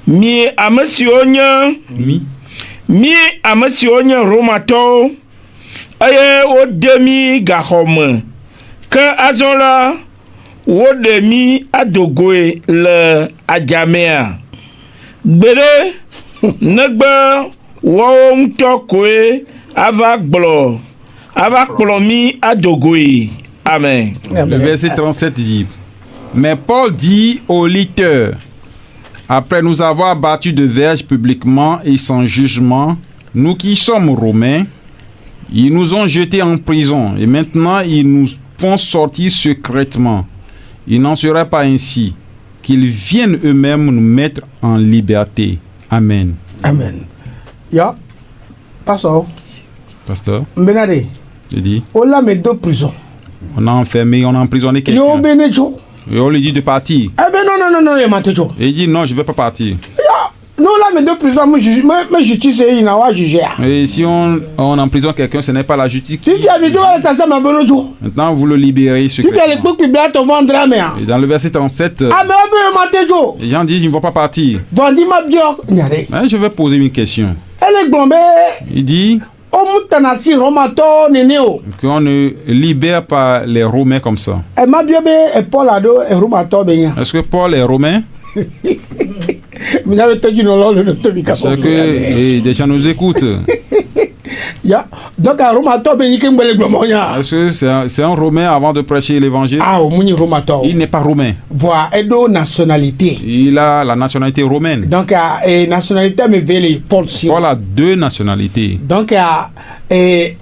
Mi a monsieur Onya. Mi a monsieur Onya Romato. Aye o demi gahom. Que azola. Wo demi adogoe le ajamea. Bere negba wo mtokoe avak mi adogoe. Amen. Le verset 37 dit: Mais Paul dit au lecteur, après nous avoir battus de verge publiquement et sans jugement, nous qui sommes romains, ils nous ont jetés en prison et maintenant ils nous font sortir secrètement. Il n'en serait pas ainsi, qu'ils viennent eux-mêmes nous mettre en liberté. Amen. Amen. Ya, pasteur. Benade. Je dis. On l'a mis deux prisons. On a enfermé, on a emprisonné quelqu'un. Yo Benejo. Et on lui dit de partir. Eh ben non, il m'a dit. Et il dit non, je ne vais pas partir. Ya, non là mais deux prisons, mais justice il n'a pas jugé. Et si on emprisonne quelqu'un, ce n'est pas la justice. Si tu as vu maintenant vous le libérez. Si tu as les coups qui blancs, on vendra mais. Et dans le verset 37, ah mais on les gens disent ils ne vont pas partir. Vendi ma bien. Mais je vais poser une question. Elle est glombée. Il dit qu'on ne libère pas les Romains comme ça. Est-ce que Paul est romain? C'est que des gens nous écoutent. Donc est-ce que c'est un romain avant de prêcher l'évangile? Il n'est pas romain. Nationalité. Il a la nationalité romaine. Donc nationalité Paul. Paul a deux nationalités. Donc est-ce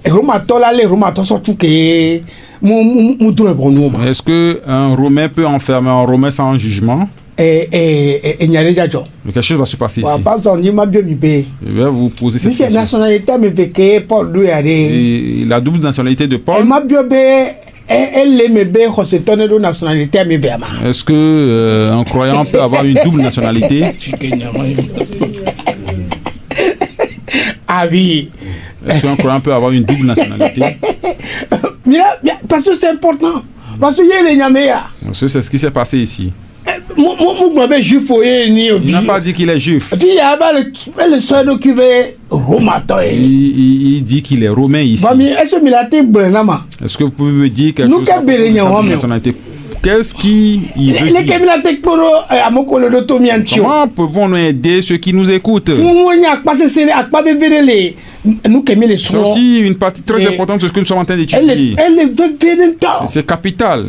que un romain peut enfermer un romain sans jugement? Quelque chose va se passer ici. Je vais vous poser cette question. Et la double nationalité de Paul. Est-ce que un croyant peut avoir une double nationalité? Ah oui. Est-ce qu'un croyant peut avoir une double nationalité? Parce que c'est important. Parce que c'est ce qui s'est passé ici. Il n'a pas dit qu'il est juif. Il dit qu'il est romain ici. Est-ce que vous pouvez me dire quelque chose sur sa nationalité? Qu'est-ce qu'il veut dire? Comment pouvons-nous aider ceux qui nous écoutent? C'est aussi une partie très importante de ce que nous sommes en train d'étudier. C'est capital.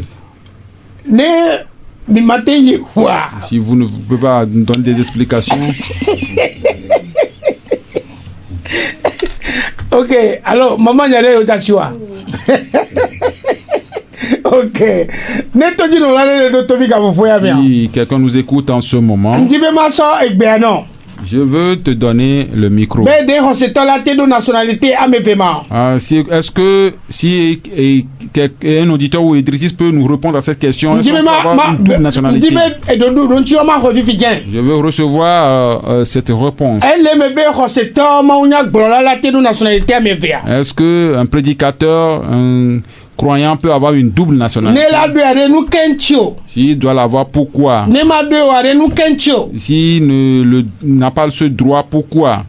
Si vous ne pouvez pas nous donner des explications. Ok, alors maman y a des rotations. Ok. Si quelqu'un nous écoute en ce moment, je veux te donner le micro. Est-ce que si un auditeur ou éditrice peut nous répondre à cette question, est-ce qu'on peut avoir une double nationalité? Je veux recevoir cette réponse. Est-ce qu'un prédicateur, un croyant peut avoir une double nationalité? S'il doit l'avoir, pourquoi? S'il n'a pas ce droit, pourquoi?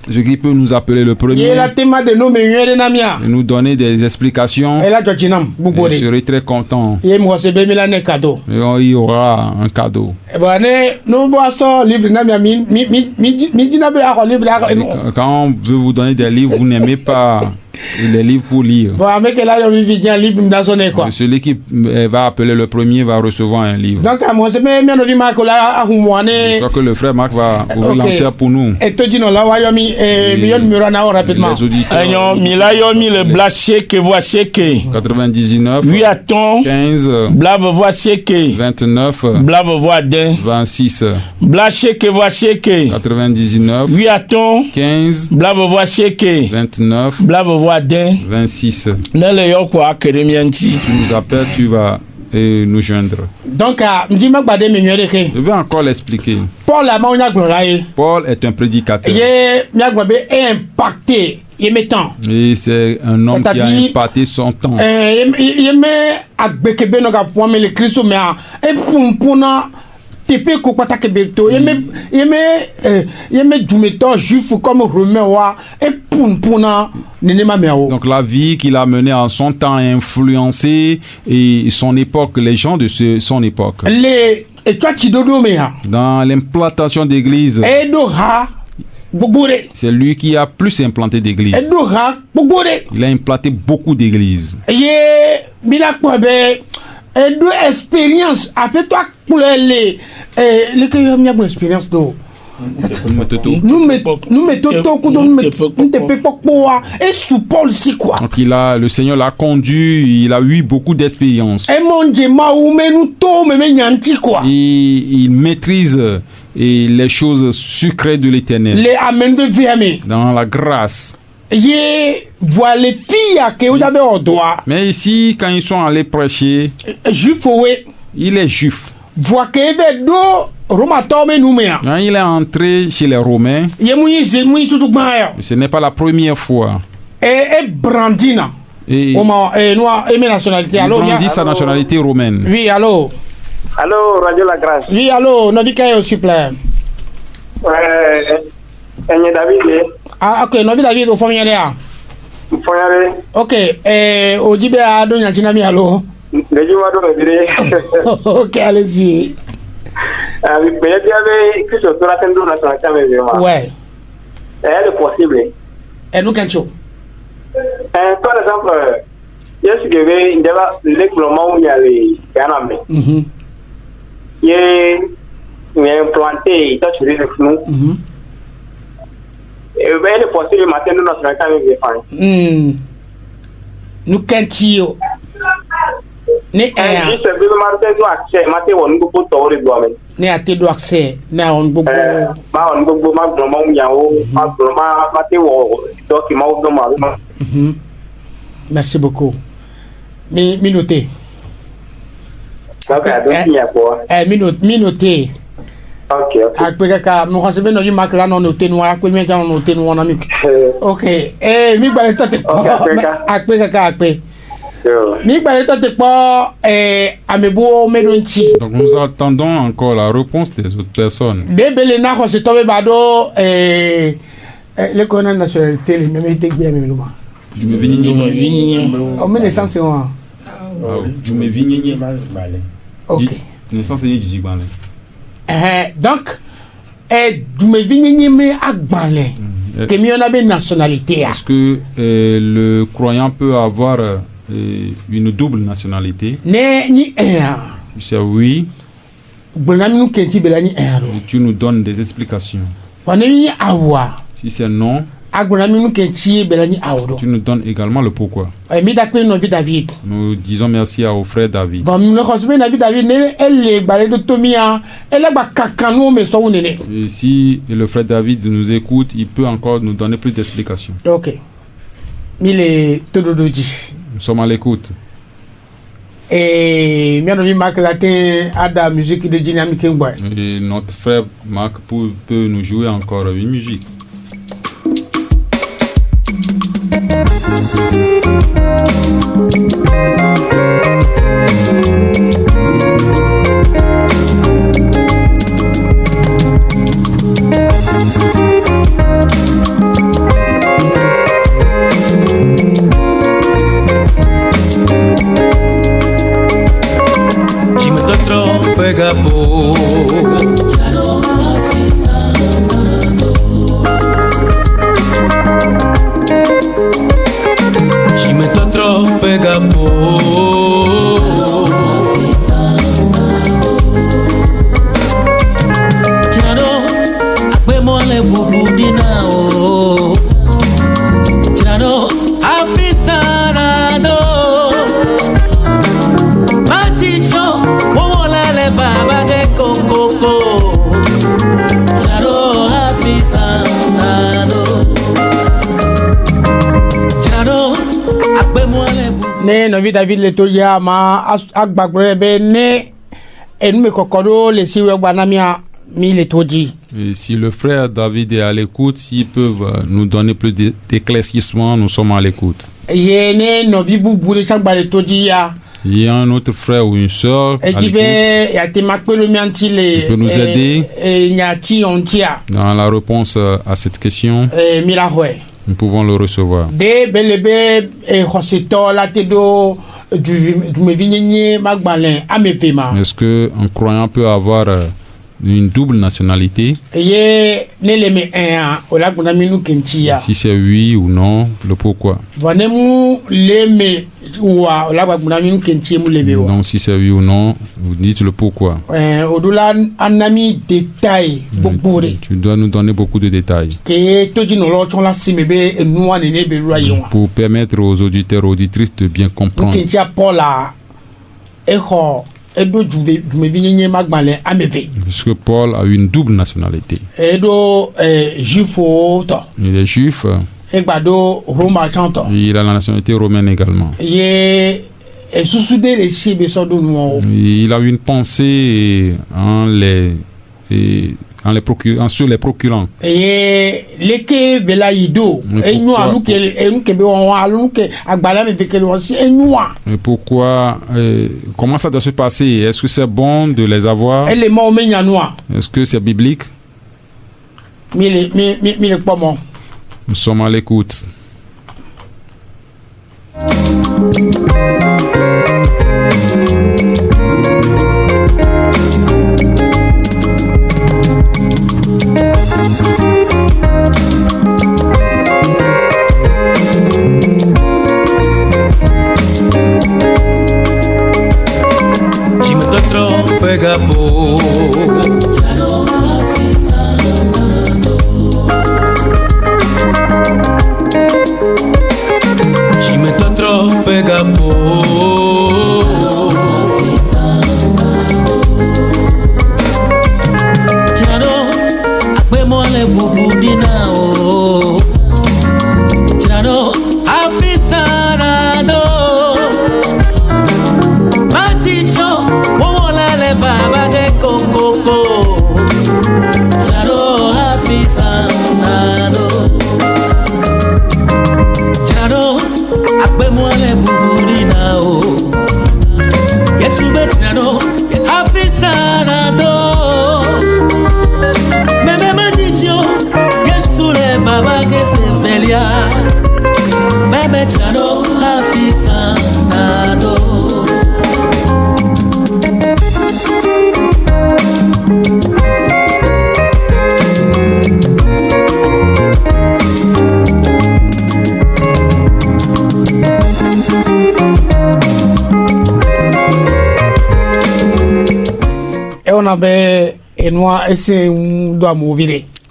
qui peut nous appeler le premier Et la thème de nos meilleurs namia. et nous donner des explications. Et là, Georginam, Je Boubori. serai très content. Et moi, c'est Bémilane cadeau. Et il y aura un cadeau. Et voilà, nous boissons livre namia, midinabe à livre là. Quand on veut vous donner des livres, vous n'aimez pas les livres pour lire. Voilà, mais que là, on vit un livre dans son école. Celui qui va appeler le premier va recevoir un livre. Donc, moi, c'est bien, nous vivons là à Humouane. Je crois que le frère Marc va ouvrir l'antenne pour nous. Et toi, dis nous là, Wayomi, million Murana rapidement. Les auditeurs. Ayon, milayomi le blaché que voici que. 99, 8 à ton. 15, Blave voici que. 29, Blave voix d'un. 26, Blaché que voici que. 99, 8 à ton. 15, Blave voici que. 29, Blave voix d'un. 26. Lele yoko akeremianti. Tu nous appelles, tu vas nous joindre. Donc, dis-moi, Badé, Mignoré, Je vais encore l'expliquer. Paul la main, on a glorié. Paul est un prédicateur. Il est impacté. Il met temps. Et c'est un homme qui a C'est-à-dire, impacté son temps. Il met à Bekebe, nous avons mais le Christ, mais et pour TP Kokota Kebeto, il met du méthode juif comme romain, et pour Nenema Meo. Donc la vie qu'il a menée en son temps a influencé et son époque, les gens de son époque. Et toi, tu dodo, mais Dans l'implantation d'églises, c'est lui qui a plus implanté d'églises. Il a implanté beaucoup d'églises. Et deux expériences avec toi pour les expériences d'eau. Nous mettons et sous Paul si quoi. Donc le Seigneur l'a conduit, il a eu beaucoup d'expérience. Et mon Dieu, Il maîtrise les choses secrètes de l'Éternel. Les amène de vie. Dans la grâce. Voilà les filles que vous avez au doigt. Mais ici, quand ils sont allés prêcher, juif, il est juif. Vois que Quand il est entré chez les Romains, ce n'est pas la première fois. Et Brandina. Et nationalité. Il brandit sa nationalité romaine. Oui, allô. Allô, Radio La Grâce. Oui, allô, Novika, s'il vous plaît. David. Ah, ok, Novi David, au fond, il y a ok, au Dibé à Donyatinami, allô. Ok, allez-y. Ouais. C'est possible. Et nous, qu'est-ce que par exemple, il y a ce que il y a l'écoulement où il y a les canamés. Il y a implanté, il y a sur les flous. Et bien, il est possible de matin, nous, notre canamé. Nous, qu'est-ce qu'il ne a te do accès na on bobo merci beaucoup minuté minuté ok après ka nous recevons nos marques là non noté noir que bien on noté noir na ok mi ba to te après ka donc nous attendons encore la réponse des autres personnes. Donc, est-ce que le croyant peut avoir une double nationalité? C'est oui. Tu nous donnes des explications. Si c'est non, tu nous donnes également le pourquoi. Nous disons merci au frère David. Et si le frère David nous écoute, il peut encore nous donner plus d'explications. Ok. Nous sommes à l'écoute. Et notre frère Marc peut nous jouer encore une musique. ne novi David le to ya ma agbagbre be ne enu me kokoro le siwe gbanamia mi le to di. Et si le frère David est à l'écoute, s'ils peuvent nous donner plus d'éclaircissement, nous sommes à l'écoute. Ye ne novi bubu le changba le to di ya. Il y a un autre frère ou une sœur à l'écoute. Il peut nous aider dans la réponse à cette question. Nous pouvons le recevoir. Est-ce qu'un croyant peut avoir une double nationalité? Si c'est oui ou non, le pourquoi. Donc si c'est oui ou non, vous dites le pourquoi. Tu dois nous donner beaucoup de détails pour permettre aux auditeurs et auditrices de bien comprendre. Puisque Paul a une double nationalité. Il est juif. Il a la nationalité romaine également. Il a une pensée sur les procurants. Et pourquoi comment ça doit se passer? Est-ce que c'est bon de les avoir? Est-ce que c'est biblique? Nous sommes à l'écoute.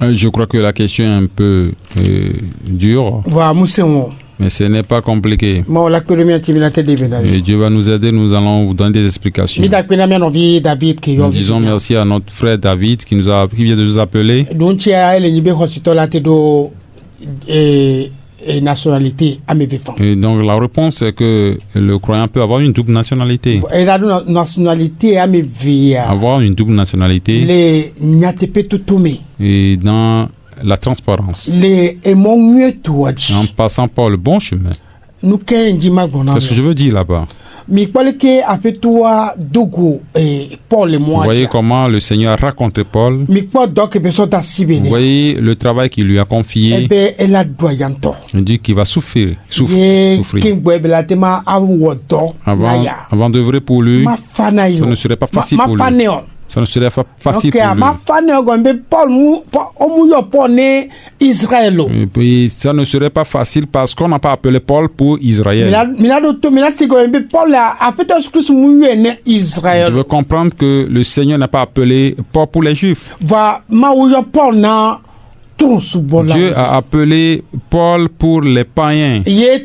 Je crois que la question est un peu dure. Mais ce n'est pas compliqué. Et Dieu va nous aider, nous allons vous donner des explications. Nous disons merci à notre frère David qui vient de nous appeler. Et donc la réponse est que le croyant peut avoir une double nationalité. Avoir une double nationalité. Et dans la transparence. En passant par le bon chemin. Qu'est-ce que je veux dire là-bas? Vous voyez comment le Seigneur a raconté Paul. Vous voyez le travail qu'il lui a confié. Il dit qu'il va souffrir. Avant d'œuvrer pour lui, ça ne serait pas facile pour lui. Ça ne serait pas facile pour lui. Et puis, ça ne serait pas facile parce qu'on n'a pas appelé Paul pour Israël. Je veux comprendre que le Seigneur n'a pas appelé Paul pour les Juifs. Dieu a appelé Paul pour les païens. Et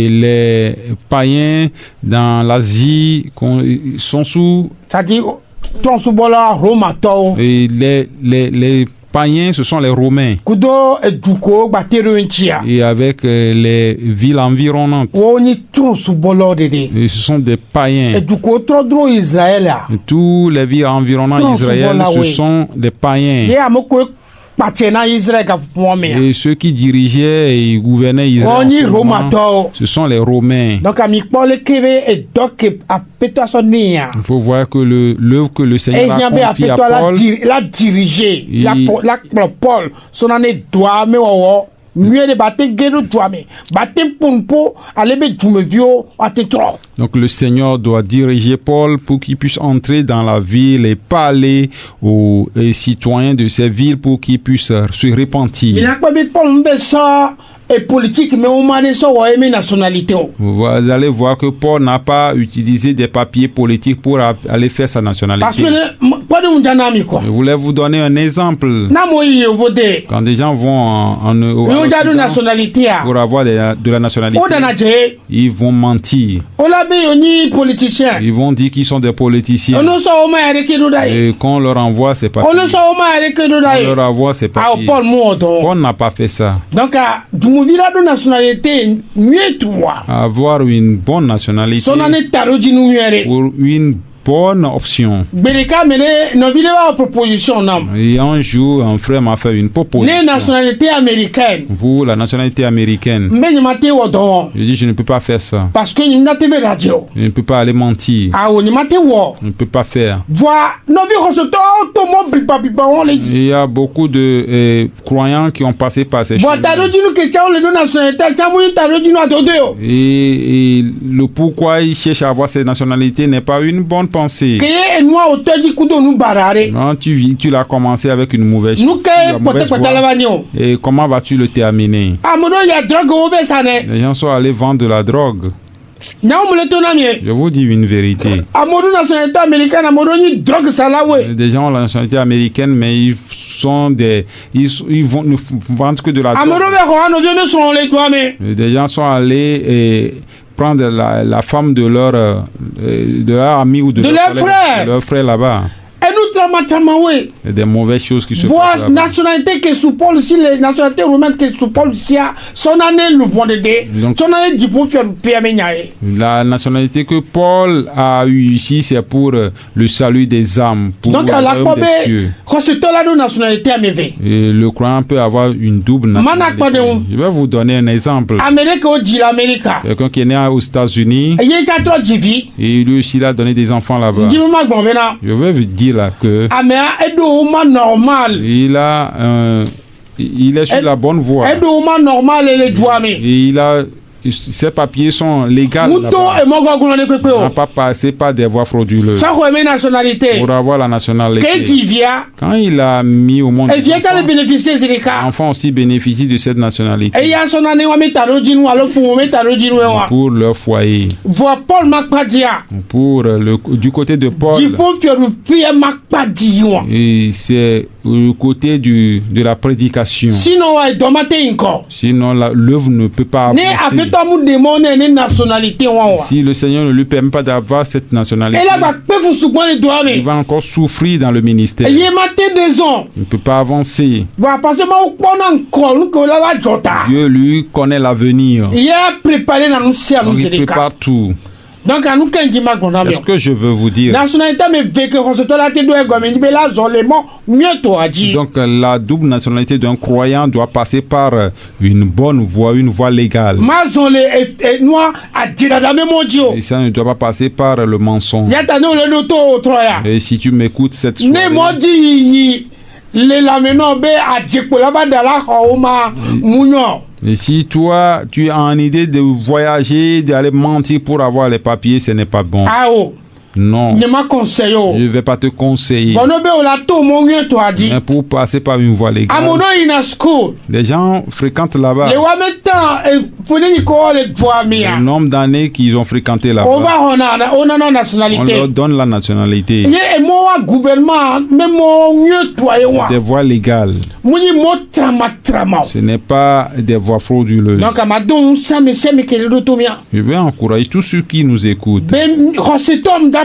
les païens dans l'Asie sont sous tronsubola romato Et les païens, ce sont les Romains. kudo eduko batero nchia Et avec les villes environnantes. woni tronsubolo dede Et ce sont des païens. eduko trodro Israël Tous les villes environnantes Non, d'Israël, voilà, ce oui. sont des païens. ye amoko patena Israël ka pomé Et ceux qui dirigeaient et gouvernaient Israël, en woni ce moment, romato ce sont les Romains. donc ami pole kebe et donc apeto sonia Il faut voir que l'œuvre que le et Seigneur nyambe a confiée à apeto Paul, la diriger Il- la Paul sonane doa me wo mieux de batte gero doa me batte pompo alebe jumevio atetro. donc le Seigneur doit diriger Paul pour qu'il puisse entrer dans la ville et parler aux citoyens de ces villes pour qu'ils puissent se repentir. Il a pas bien Paul mbe ça et politique mais on m'a ça wa aimer nationalité o. Vous allez voir que Paul n'a pas utilisé des papiers politiques pour aller faire sa Parce nationalité. que pas de unjanami quoi. Je voulais vous donner un exemple. Na mo yi vode. Quand des gens vont Yo jadu Occident nationalité a. pour avoir de la nationalité, O dana je. ils vont mentir. O la be yo ni politicien. Ils vont dire qu'ils sont des politiciens. On ne so o ma yare ke do dai. Et quand on leur envoie ces papiers, On ne so o ma yare ke do on dai. leur envoie ces Ah papiers. Paul mo don. Paul n'a pas fait ça. Donc du villa de nationalité mieux toi. Avoir une bonne nationalité Son année taroji nu yare. pour une bonne option. Bereka mene no vidéo proposition nam. Et un jour, un frère m'a fait une Ne proposition nationalité américaine. pour la nationalité américaine. Mbe nyamate wo don. Je dis, je ne peux pas faire ça. Parce que nyimna TV radio. Je ne peux pas aller mentir. Ah wo nyamate wo. Je ne peux pas faire. Vois no vi hosoto to mo bipa on le. Il y a beaucoup de croyants qui ont passé par ces Vois chemins. taroji nu ke chawo le do nationalité chamu taroji nu atodeo. Et le pourquoi ils cherchent à avoir cette nationalité n'est pas une bonne pensée. Que enwa otoji kudo nu barare. Non, tu l'as commencé avec une mauvaise, Nu la ke mauvaise pote voie. la banyo. Et comment vas-tu le terminer? Amodo ya drogue o be sane. Les gens sont allés vendre de la drogue. Na o mule to na mie. Je vous dis une vérité. Amodo nationalité américaine amodo ni drogue salawe. Des gens ont la nationalité américaine, mais ils vont ne vendent que de la drogue. Amodo be ho ano je me son le to me. Et des gens sont allés prendre la femme de leur ami ou de De leur collègue, frère. de leur frère là-bas. Et nous trama Il y a des mauvaises choses qui se Vois passent là-bas. nationalité que sous Paul si les nationalités romaines que sous Paul si son année le bon de Donc- son année du pour faire PMNAE. La nationalité que Paul a eue ici, c'est pour le salut des âmes, pour Donc le à la royaume kobe des cieux. quand c'est là de nationalité américaine. Et le croyant peut avoir une double nationalité. Mana Je vais vous donner un exemple. Amérique au dit l'Amérique. Quelqu'un qui est né aux États-Unis Il y a trop de vie. et lui aussi il a donné des enfants là-bas. Dis moi bon maintenant. Je vais vous dire là que Amérique est de normal. il est sur la bonne voie. Est de normal et les doigts mais. Et ses papiers sont légaux Muto là-bas. et mogo gulane Il n'a kweko. pas passé par des voies frauduleuses Ça quoi nationalité. pour avoir la Que nationalité. tu viens Quand il a mis au monde et viens qu'à les l'enfant, bénéficier Zerika. l'enfant aussi bénéficie de cette nationalité Et il y a son année wa metaloji nous alors pour metaloji nous wa. pour leur foyer. Vois Paul Macpadia. Pour du côté de Paul, Il faut que le fille Macpadia. et c'est le côté de la prédication. Sinon ouais domate encore. Sinon, l'œuvre ne peut pas Ne avancer. après toi mon démon ne nationalité wa. Si le Seigneur ne lui permet pas d'avoir cette nationalité, Et là va pe vous souvent les doigts il mais. va encore souffrir dans le ministère. Et il matin des ans. Il ne peut pas avancer. Voilà parce que moi on encore nous que là va jota. Dieu, lui, connaît l'avenir. Il a préparé dans nous c'est Donc, nous il Zerika. prépare tout. Donc à nous quand ma gonda C'est ce que je veux vous dire. nationalité mais vécu quand c'est là te doit gomen mais là zolement mieux toi dit. Donc, la double nationalité d'un croyant doit passer par une bonne voie, une voie légale. Mazole et noir a dit la dame mon Dieu. Et ça ne doit pas passer par le mensonge. Yata no le loto au troya. Et si tu m'écoutes cette Ne soirée, modi le lameno be a djekola ba dala khoma munyo. et si toi, tu as une idée de voyager, d'aller mentir pour avoir les papiers, ce n'est pas bon. Ao Non, ne ma conseille. je ne vais pas te conseiller. Bono be ola to mon mieux toi dit. Mais pour passer par une voie légale, Amono in a school. les gens fréquentent là-bas. Le wa metan e foni ko le voix Le mia. nombre d'années qu'ils ont fréquenté On là-bas, va on a on leur nationalité. donne la nationalité. Ye e mo wa gouvernement même mo mieux toi e wa. C'est des voies légales. Muni mo trama. Ce n'est pas des voies frauduleuses. Donc amadon ça me que le loto mia. Je vais encourager tous ceux qui nous écoutent. Ben rosetom da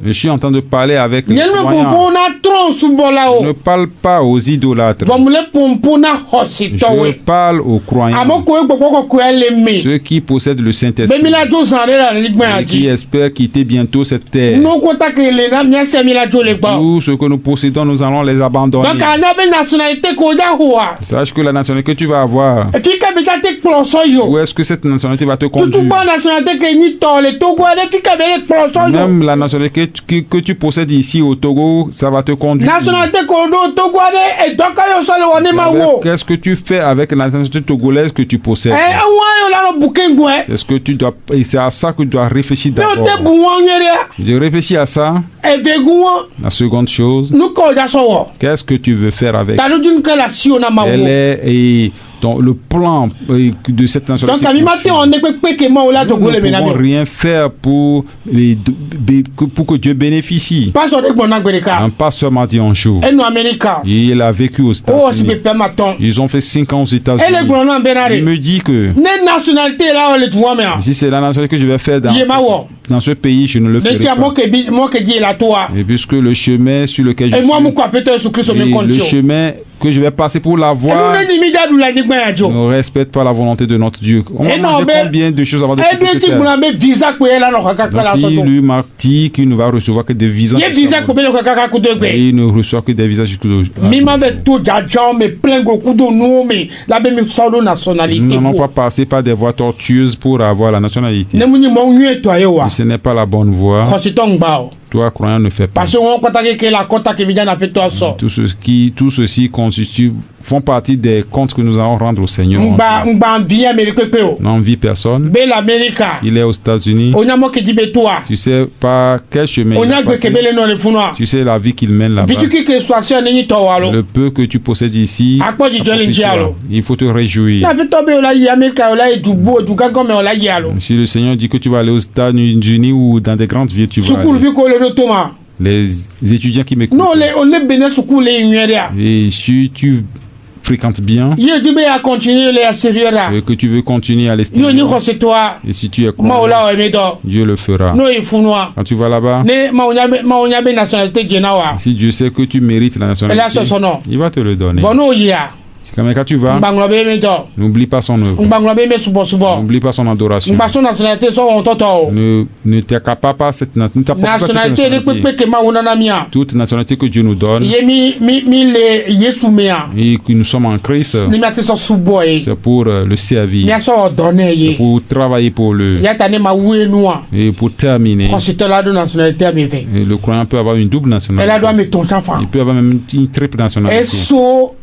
Je suis en train de parler avec les Nyelme croyants. pompo na tron subola Je o. ne parle pas aux idolâtres. Vamule pompo na hosito Je we. parle aux croyants. Amoko e gbogbo ko ele me. Ceux qui possèdent le Saint-Esprit. Bemila jo zanre la ligbe Et qui aji. espèrent quitter bientôt cette terre. No ko ta ke le na mi se mi la jo le gba. Tout ce que nous possédons, nous allons les abandonner. Donc anya be nationalité ko da huwa. Sache que la nationalité que tu vas avoir, E fi ka be ka te kploso yo. où est-ce que cette nationalité va te Tutu conduire? ba nationalité ke ni to le to go de fi ka be le kploso yo. Même la nationalité que tu possèdes ici au Togo, ça va te conduire. Nationalité ko do to go de e doka yo so le woni ma wo. Qu'est-ce que tu fais avec la nationalité togolaise que tu possèdes? E wa yo la no bukengwe. C'est ce que tu dois, et c'est à ça que tu dois réfléchir Ne te d'abord. buwon yere. Je réfléchis à ça. E veguwon. La seconde chose, Nu ko da so wo. qu'est-ce que tu veux faire avec? Talu dun ke la si ona ma Elle wo. est et donc le plan de cette nationalité. Donc, à mi matin, on est pe que moi là Nous to ne le pouvons menami. rien faire pour que Dieu bénéficie. Pas sur de bon angbereka. Un pasteur m'a dit un jour, Et nous Américains. il a vécu aux Oh, si États-Unis. pe maton. Ils ont fait 5 ans aux Et les États-Unis. bon Il angberare. me dit que Ne nationalité là on le voit mais. si c'est la nationalité que je vais faire dans ce pays, je ne le Ne ferai tia pas. moi que dit là toi. Et puisque le chemin sur lequel je Et moi suis, mon quoi peut-être sur Christ me et le condition. chemin que je vais passer pour la Et voir, nous ne dimida du la digma ya jo. ne respecte pas la volonté de notre Dieu. On Et a non, mangé mais- combien de choses avant de Et quitter bien cette tu terre. mon be visa ko là no kaka la Donc, il so. lui m'a dit qu'il ne va recevoir que des visas. Ye visa ko be le kaka ku de Et gbe. il ne reçoit que des visas jusqu'au Mi ma be tout jajan me plein go ku do no me. La be mi so do Nous nationalité. n'allons pas passer par des voies tortueuses pour avoir la nationalité. Ne mu ni mo nwe to ayewa. Et ce n'est pas la bonne voie. Khositong bao. Toi, croyant, ne fais pas. Parce qu'on kota ke la kota ke vijana pe to so. Tout ceci constitue, font partie des comptes que nous allons rendre au Seigneur. Mba vie Amérique pe o. N'envie personne. Be l'América. Il est aux États-Unis. Onya mo ke dibe toi. Tu sais pas quel chemin il Onya a gbe ke passé. bele no le funwa. Tu sais la vie qu'il mène là-bas. Vitu ki ke situation ni to walo. Le peu que tu possèdes ici, Akpo ji jole nji alo. il faut te réjouir. Na pe to be o la yi America o la yi dubo du gago me o la yi alo. Si le Seigneur dit que tu vas aller aux États-Unis ou dans des grandes villes, tu vas Sukulu aller. vi ko le toma. Les étudiants qui m'écoutent. No le on le bene sukulu le nyeria. Et si tu fréquentes bien, Ye dibe ya continue le ya sérieux là. et que tu veux continuer à Yo ni l'extérieur, khose toi. et si tu es Ma o croyant, la o me do. Dieu le fera. No yi funwa. Quand tu vas là-bas, Ne ma onya be nationalité jena wa. si Dieu sait que tu mérites la Et là nationalité, ce son nom. il va te le donner. Vono ya. Quand tu vas, Mbanglo be me do. n'oublie pas son œuvre, Mbanglo be me subo subo. n'oublie pas son adoration. Mbaso nationalité so on toto. Ne t'accapare pas cette Nationalité de pepe ke ma wona na mia. toute nationalité que Dieu nous donne Ye mi le yesu mea. et que nous sommes en Christ, Ni mia te so subo e. c'est pour le servir, Mia so donner ye. pour travailler pour le Ya tane ma wue noa. et pour terminer. Quand c'était là de nationalité à me fait. Et le croyant peut avoir une double Elle a nationalité. doit mettre ton enfant. Il peut avoir même une triple Et nationalité. so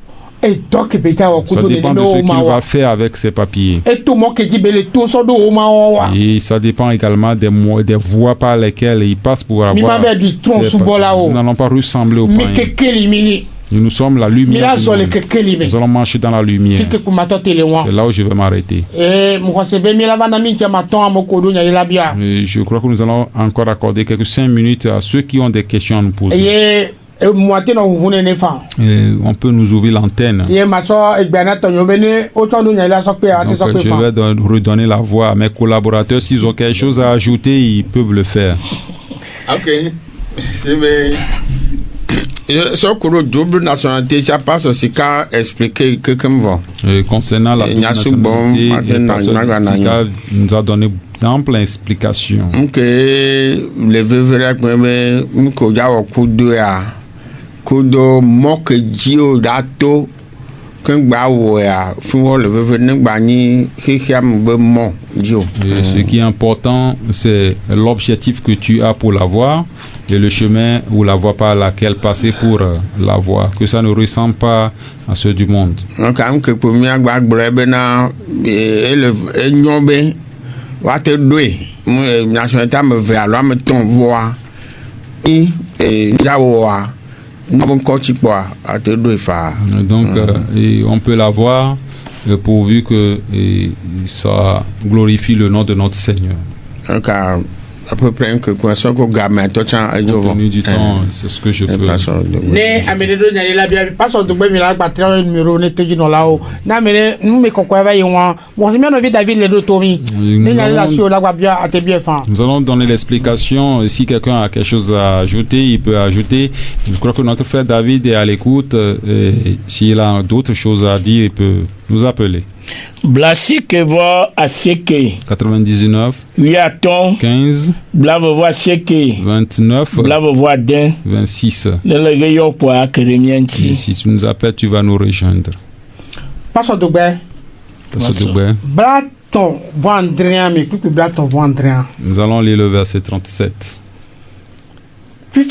et donc beta wa Ça kudo ne dépend de me ce o qu'il ma va wa. faire avec ses papiers. Et tout mo ke di bele tout so do o ma wa. Et ça dépend également des voies par lesquelles il passe pour Mi avoir. ma ve du tronc ses sous bola papiers. o. Nous n'allons pas ressembler aux Mi païens. ke keli mini. Nous sommes la Mi lumière. la du so le monde. ke keli me. Nous allons marcher dans la lumière. Fike ku mato tele wa. C'est là où je vais m'arrêter. Et mo se be mi la va na mi tia maton amoko do nya la bia. Et je crois que nous allons encore accorder quelques 5 minutes à ceux qui ont des questions à nous poser. Ye moite no hune ne fa. Et on peut nous ouvrir l'antenne. Ye ma so egbana to yo bene o ton do nya la so pe a te so Donc, pe je fa. vais redonner la voix à mes collaborateurs. S'ils ont quelque chose à ajouter, ils peuvent le faire. Ok. C'est bien. So kuro double nationalité, ça passe aussi qu'à expliquer que comme va. Concernant la Il y a nationalité, Martin le pasteur Nagana. Sika nous a donné d'ample explications. Ok, le vevere mais mko jawo kudo ya. Kudo moke jio dato kan gba wo ya fun le vevere ngba ni hihiam be mo jio. Et ce qui est important, c'est l'objectif que tu as pour l'avoir et le chemin ou la voie par laquelle passer pour l'avoir. Que ça ne ressemble pas à ceux du monde. Donc am ke po mi agba gbre na ele enyobe wa te doe nationalité me ve alo am ton voa i jawo wa bon coach quoi a te doe fa. Donc, et on peut l'avoir pourvu que ça glorifie le nom de notre Seigneur. Donc à peu près un quoi soit que gamin toi tiens compte tenu du temps, c'est ce que je peux. Ne amédédo nyali la bien pastor de gbe mi la gba tra numéro ne teji no la o na mere nous me kokwa va yiwa mo se mi no vi David le do tomi ne nyali la sur la gba bien à te bien fin. Nous allons donner l'explication. Si quelqu'un a quelque chose à ajouter, il peut ajouter. Je crois que notre frère David est à l'écoute. S'il a d'autres choses à dire, il peut nous appeler. Blasi que voit à seke 99 oui à ton 15 blavo voit seke 29 blavo voit den 26. Le gayo pour Et si tu nous appelles, tu vas nous rejoindre. Pastor de gbe Blaton Vandrien mais plus que Blaton Vandrien. Nous allons lire le verset 37. Puis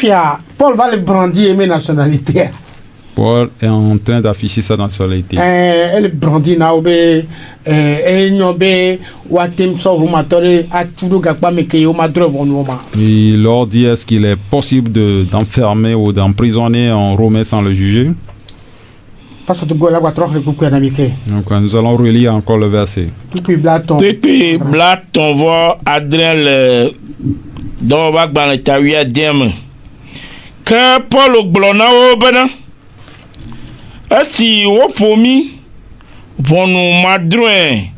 Paul va le brandir mes nationalités. Paul est en train d'afficher sa nationalité. Elle brandit na obe nyobe watem so rumatore atudo gakpa meke o madro bonoma. Il leur dit est-ce qu'il est possible d'enfermer ou d'emprisonner un Romain sans le juger? Parce que gola wa troche ku na mike. Donc nous allons relire encore le verset. Puis Blaton voit Adrien le dans va gba le tawia dem. Que Paul glona obana si wo pomi vonu madroin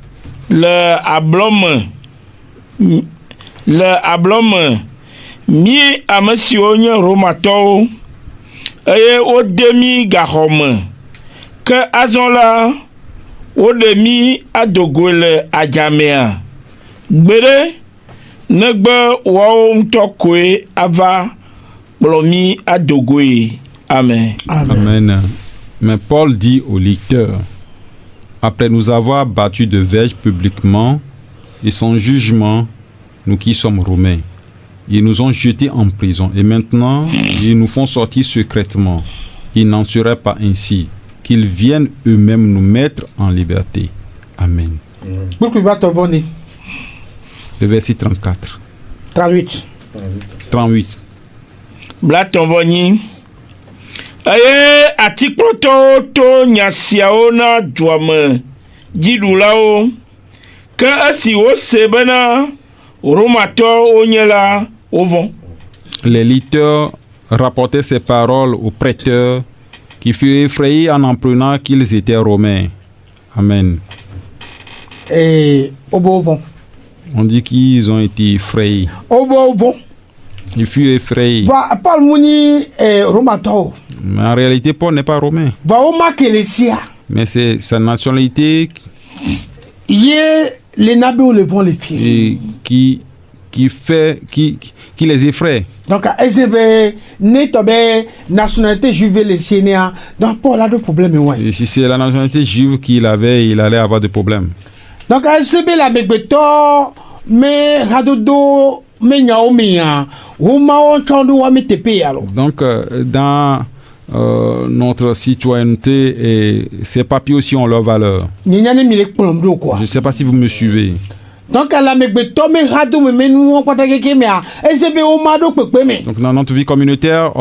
le ablom mi amasi onye romato eye o demi gahome que azonla o demi adogole ajamea gbere negbe wo mtokwe ava plomi adogoe. Amen. Amen. Mais Paul dit aux lecteurs, après nous avoir battus de verge publiquement et sans jugement, nous qui sommes romains, ils nous ont jetés en prison et maintenant ils nous font sortir secrètement. Il n'en serait pas ainsi, qu'ils viennent eux-mêmes nous mettre en liberté. Amen. Le verset 34. 38. Aye atikpoto to nyasiao na duame jidulao que asi o sebena romato onyela ovon. Les lecteurs rapportaient ces paroles aux prêteurs qui furent effrayés en apprenant qu'ils étaient romains. Amen. Et obovon. On dit qu'ils ont été effrayés. Obovon. Ils furent effrayés. Paul Mouni romato. Mais en réalité, Paul n'est pas romain. Mais c'est sa nationalité qui les effraie. Donc, nationalité juive les Sénéa. Donc, Paul a des problèmes. Et si c'est la nationalité juive qu'il avait, il allait avoir des problèmes. Donc, SCB la Megbeto, mais Radodo, mais Naomia, donc, dans notre citoyenneté et ces papiers aussi ont leur valeur. Je ne sais pas si vous me suivez. Donc, dans notre vie communautaire,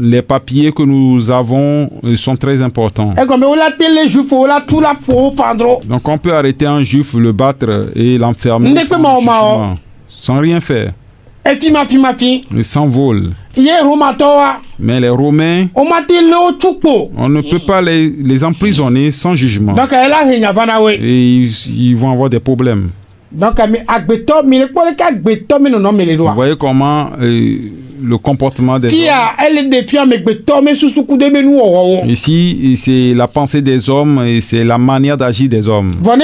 les papiers que nous avons sont très importants. Donc, on peut arrêter un juif, le battre et l'enfermer sans rien faire. Et sans vol. Mais les Romains, on ne peut pas les emprisonner sans jugement. Et ils vont avoir des problèmes. Vous voyez comment le comportement des hommes. Ici, c'est la pensée des hommes et c'est la manière d'agir des hommes. Quand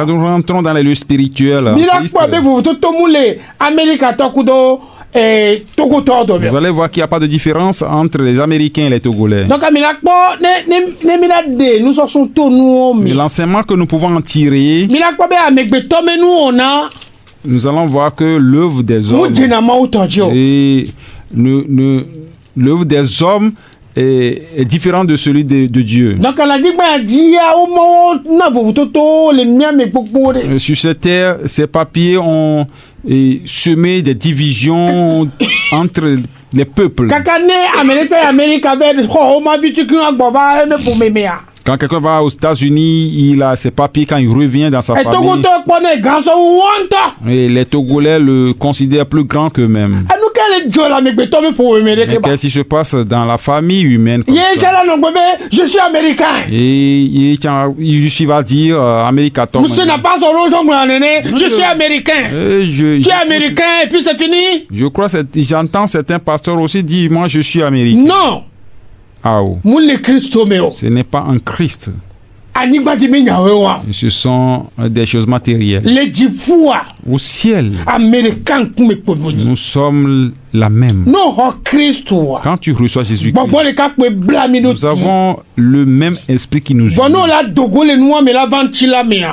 nous rentrons dans les lieux spirituels, vous allez voir qu'il n'y a pas de différence entre les Américains et les Togolais. L'enseignement que nous pouvons en tirer, nous allons voir que l'œuvre des hommes et l'œuvre des hommes est différent de celui de Dieu. Sur cette terre, ces papiers ont semé des divisions entre Quand quelqu'un va aux États-Unis, il a ses papiers. Quand il revient dans sa famille, et les Togolais le considèrent plus grand qu'eux-mêmes. Mais qu'est-ce qui se passe dans la famille humaine comme ça? Je suis américain. Et il va dire américain. Monsieur n'a pas son rose, je suis américain. Tu es américain et puis c'est fini. Je crois, j'entends certains pasteurs aussi dire, moi je suis américain. Non. Ah, oh. Ce n'est pas un Christ. Ce sont des choses matérielles. Au ciel, nous sommes la même. Quand tu reçois Jésus-Christ, nous avons le même esprit qui nous unit.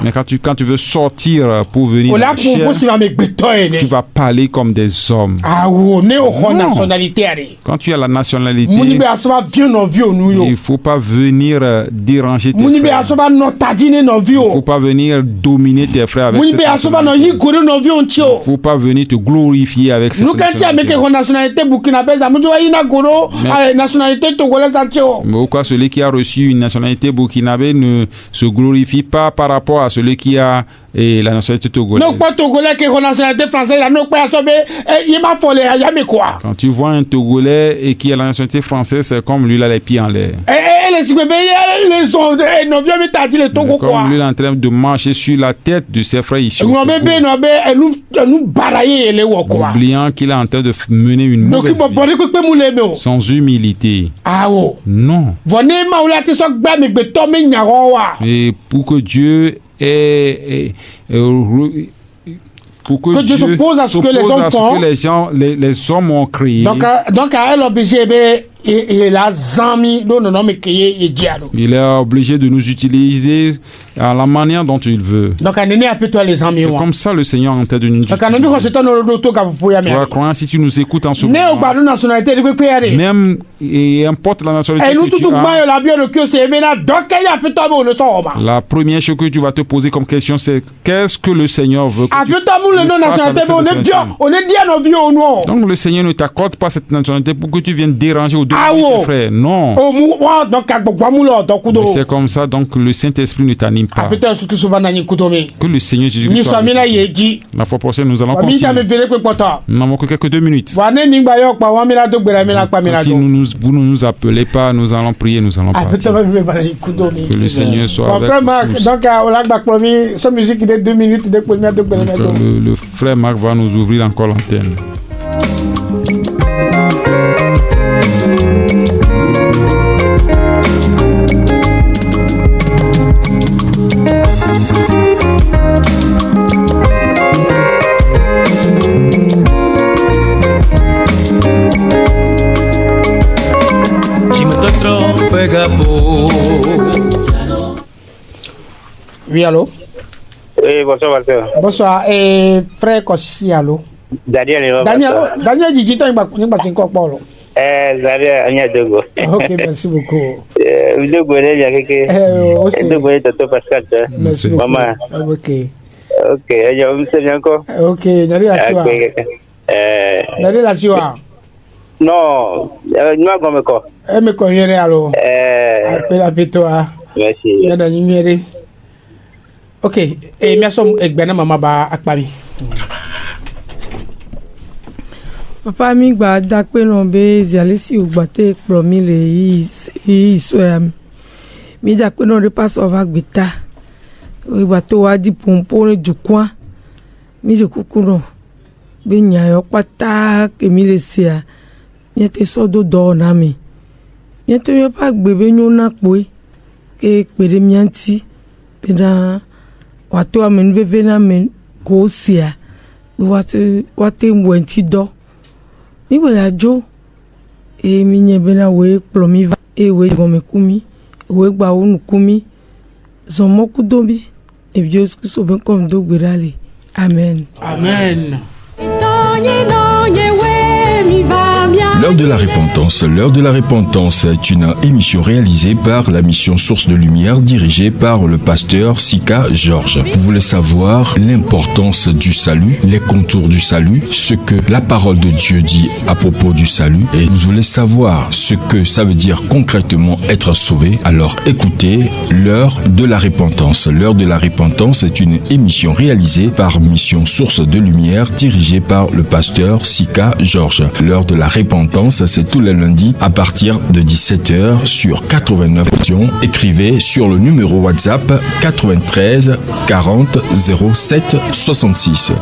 Mais quand tu veux sortir pour venir la chair, tu vas parler comme des hommes. Quand tu as la nationalité, il ne faut pas venir déranger tes frères. Il ne faut pas venir dominer tes frères avec cette nationalité. Il ne faut pas venir te glorifier avec cette nationalité. Mais pourquoi celui qui a reçu une nationalité burkinabé ne se glorifie pas par rapport à celui qui a la nationalité togolaise? Quand tu vois un Togolais et qui a la nationalité française, c'est comme lui, il a les pieds en l'air. Comme lui, il est en train de marcher sur la tête de ses frères ici. Oubliant qu'il est en train de mener une mauvaise vie, sans humilité. Non. Et pour que Dieu Dieu s'oppose à ce que les hommes ont créé. Donc à elle obligé il est obligé de nous utiliser à la manière dont il veut. Donc c'est comme ça le Seigneur en train de nous utiliser. Toi, croyant, si tu nous écoutes en ce moment, même et importe la nationalité que tu as, la première chose que tu vas te poser comme question, c'est qu'est-ce que le Seigneur veut que tu fasses avec cette nationalité. Donc le Seigneur ne t'accorde pas cette nationalité pour que tu viennes déranger ou tes frères. Non. Mais c'est comme ça, donc le Saint-Esprit ne t'anime pas. Que le Seigneur Jésus-Christ soit avec nous. La fois prochaine, nous allons continuer. Nous n'avons que quelques 2 minutes. Si vous ne nous appelez pas, nous allons prier, nous allons partir. Que le Seigneur soit avec nous. Le frère Marc va nous ouvrir encore l'antenne. Oui, allô? Oui, bonsoir, Walter. Bonsoir. Frère Kossi, allô? Daniel, Didi, tu as encore Paulo. Daniel, Anya Dogo. Ok, merci beaucoup. Dogo, il y a quelqu'un. Dogo, il est Pascal. Merci beaucoup. Maman. Ok. Ok, il y a un seul encore. Ok, Nari la Chua. Nari la Chua. Non, moi, comme quoi? Me connais alors. Appelle toi. Merci. Nada numéro. Ok, et merci à maman ba akpami. Papa mi gba dakpe no be zialisi ugbate promi le iso am. Mi dakpe no repass over gbita. Igbato wa di pompo ne jukwa. Mi je kukuno. Be nyayo pata ke mi le sia. Mi te sodo do na mi. Mi te yo pa gbebe nyo na poe. Ke pere mi anti. Pe na watu amen bebe na men ko sia. Watu mwenti do. Mi we ajo mi nyebe na we plomi va we gome kumi we gba unu kumi zomo kudobi e Dieu que so ben comme do gbirale. Amen. Amen. l'heure de la repentance. L'heure de la repentance est une émission réalisée par la mission Source de Lumière dirigée par le pasteur Sika Georges. Vous voulez savoir l'importance du salut, les contours du salut, ce que la parole de Dieu dit à propos du salut, et vous voulez savoir ce que ça veut dire concrètement être sauvé, alors écoutez l'heure de la repentance. L'heure de la repentance est une émission réalisée par mission Source de Lumière dirigée par le pasteur Sika Georges. L'heure de la repentance, c'est tous les lundis à partir de 17h sur 89. Écrivez sur le numéro WhatsApp 93 40 07 66.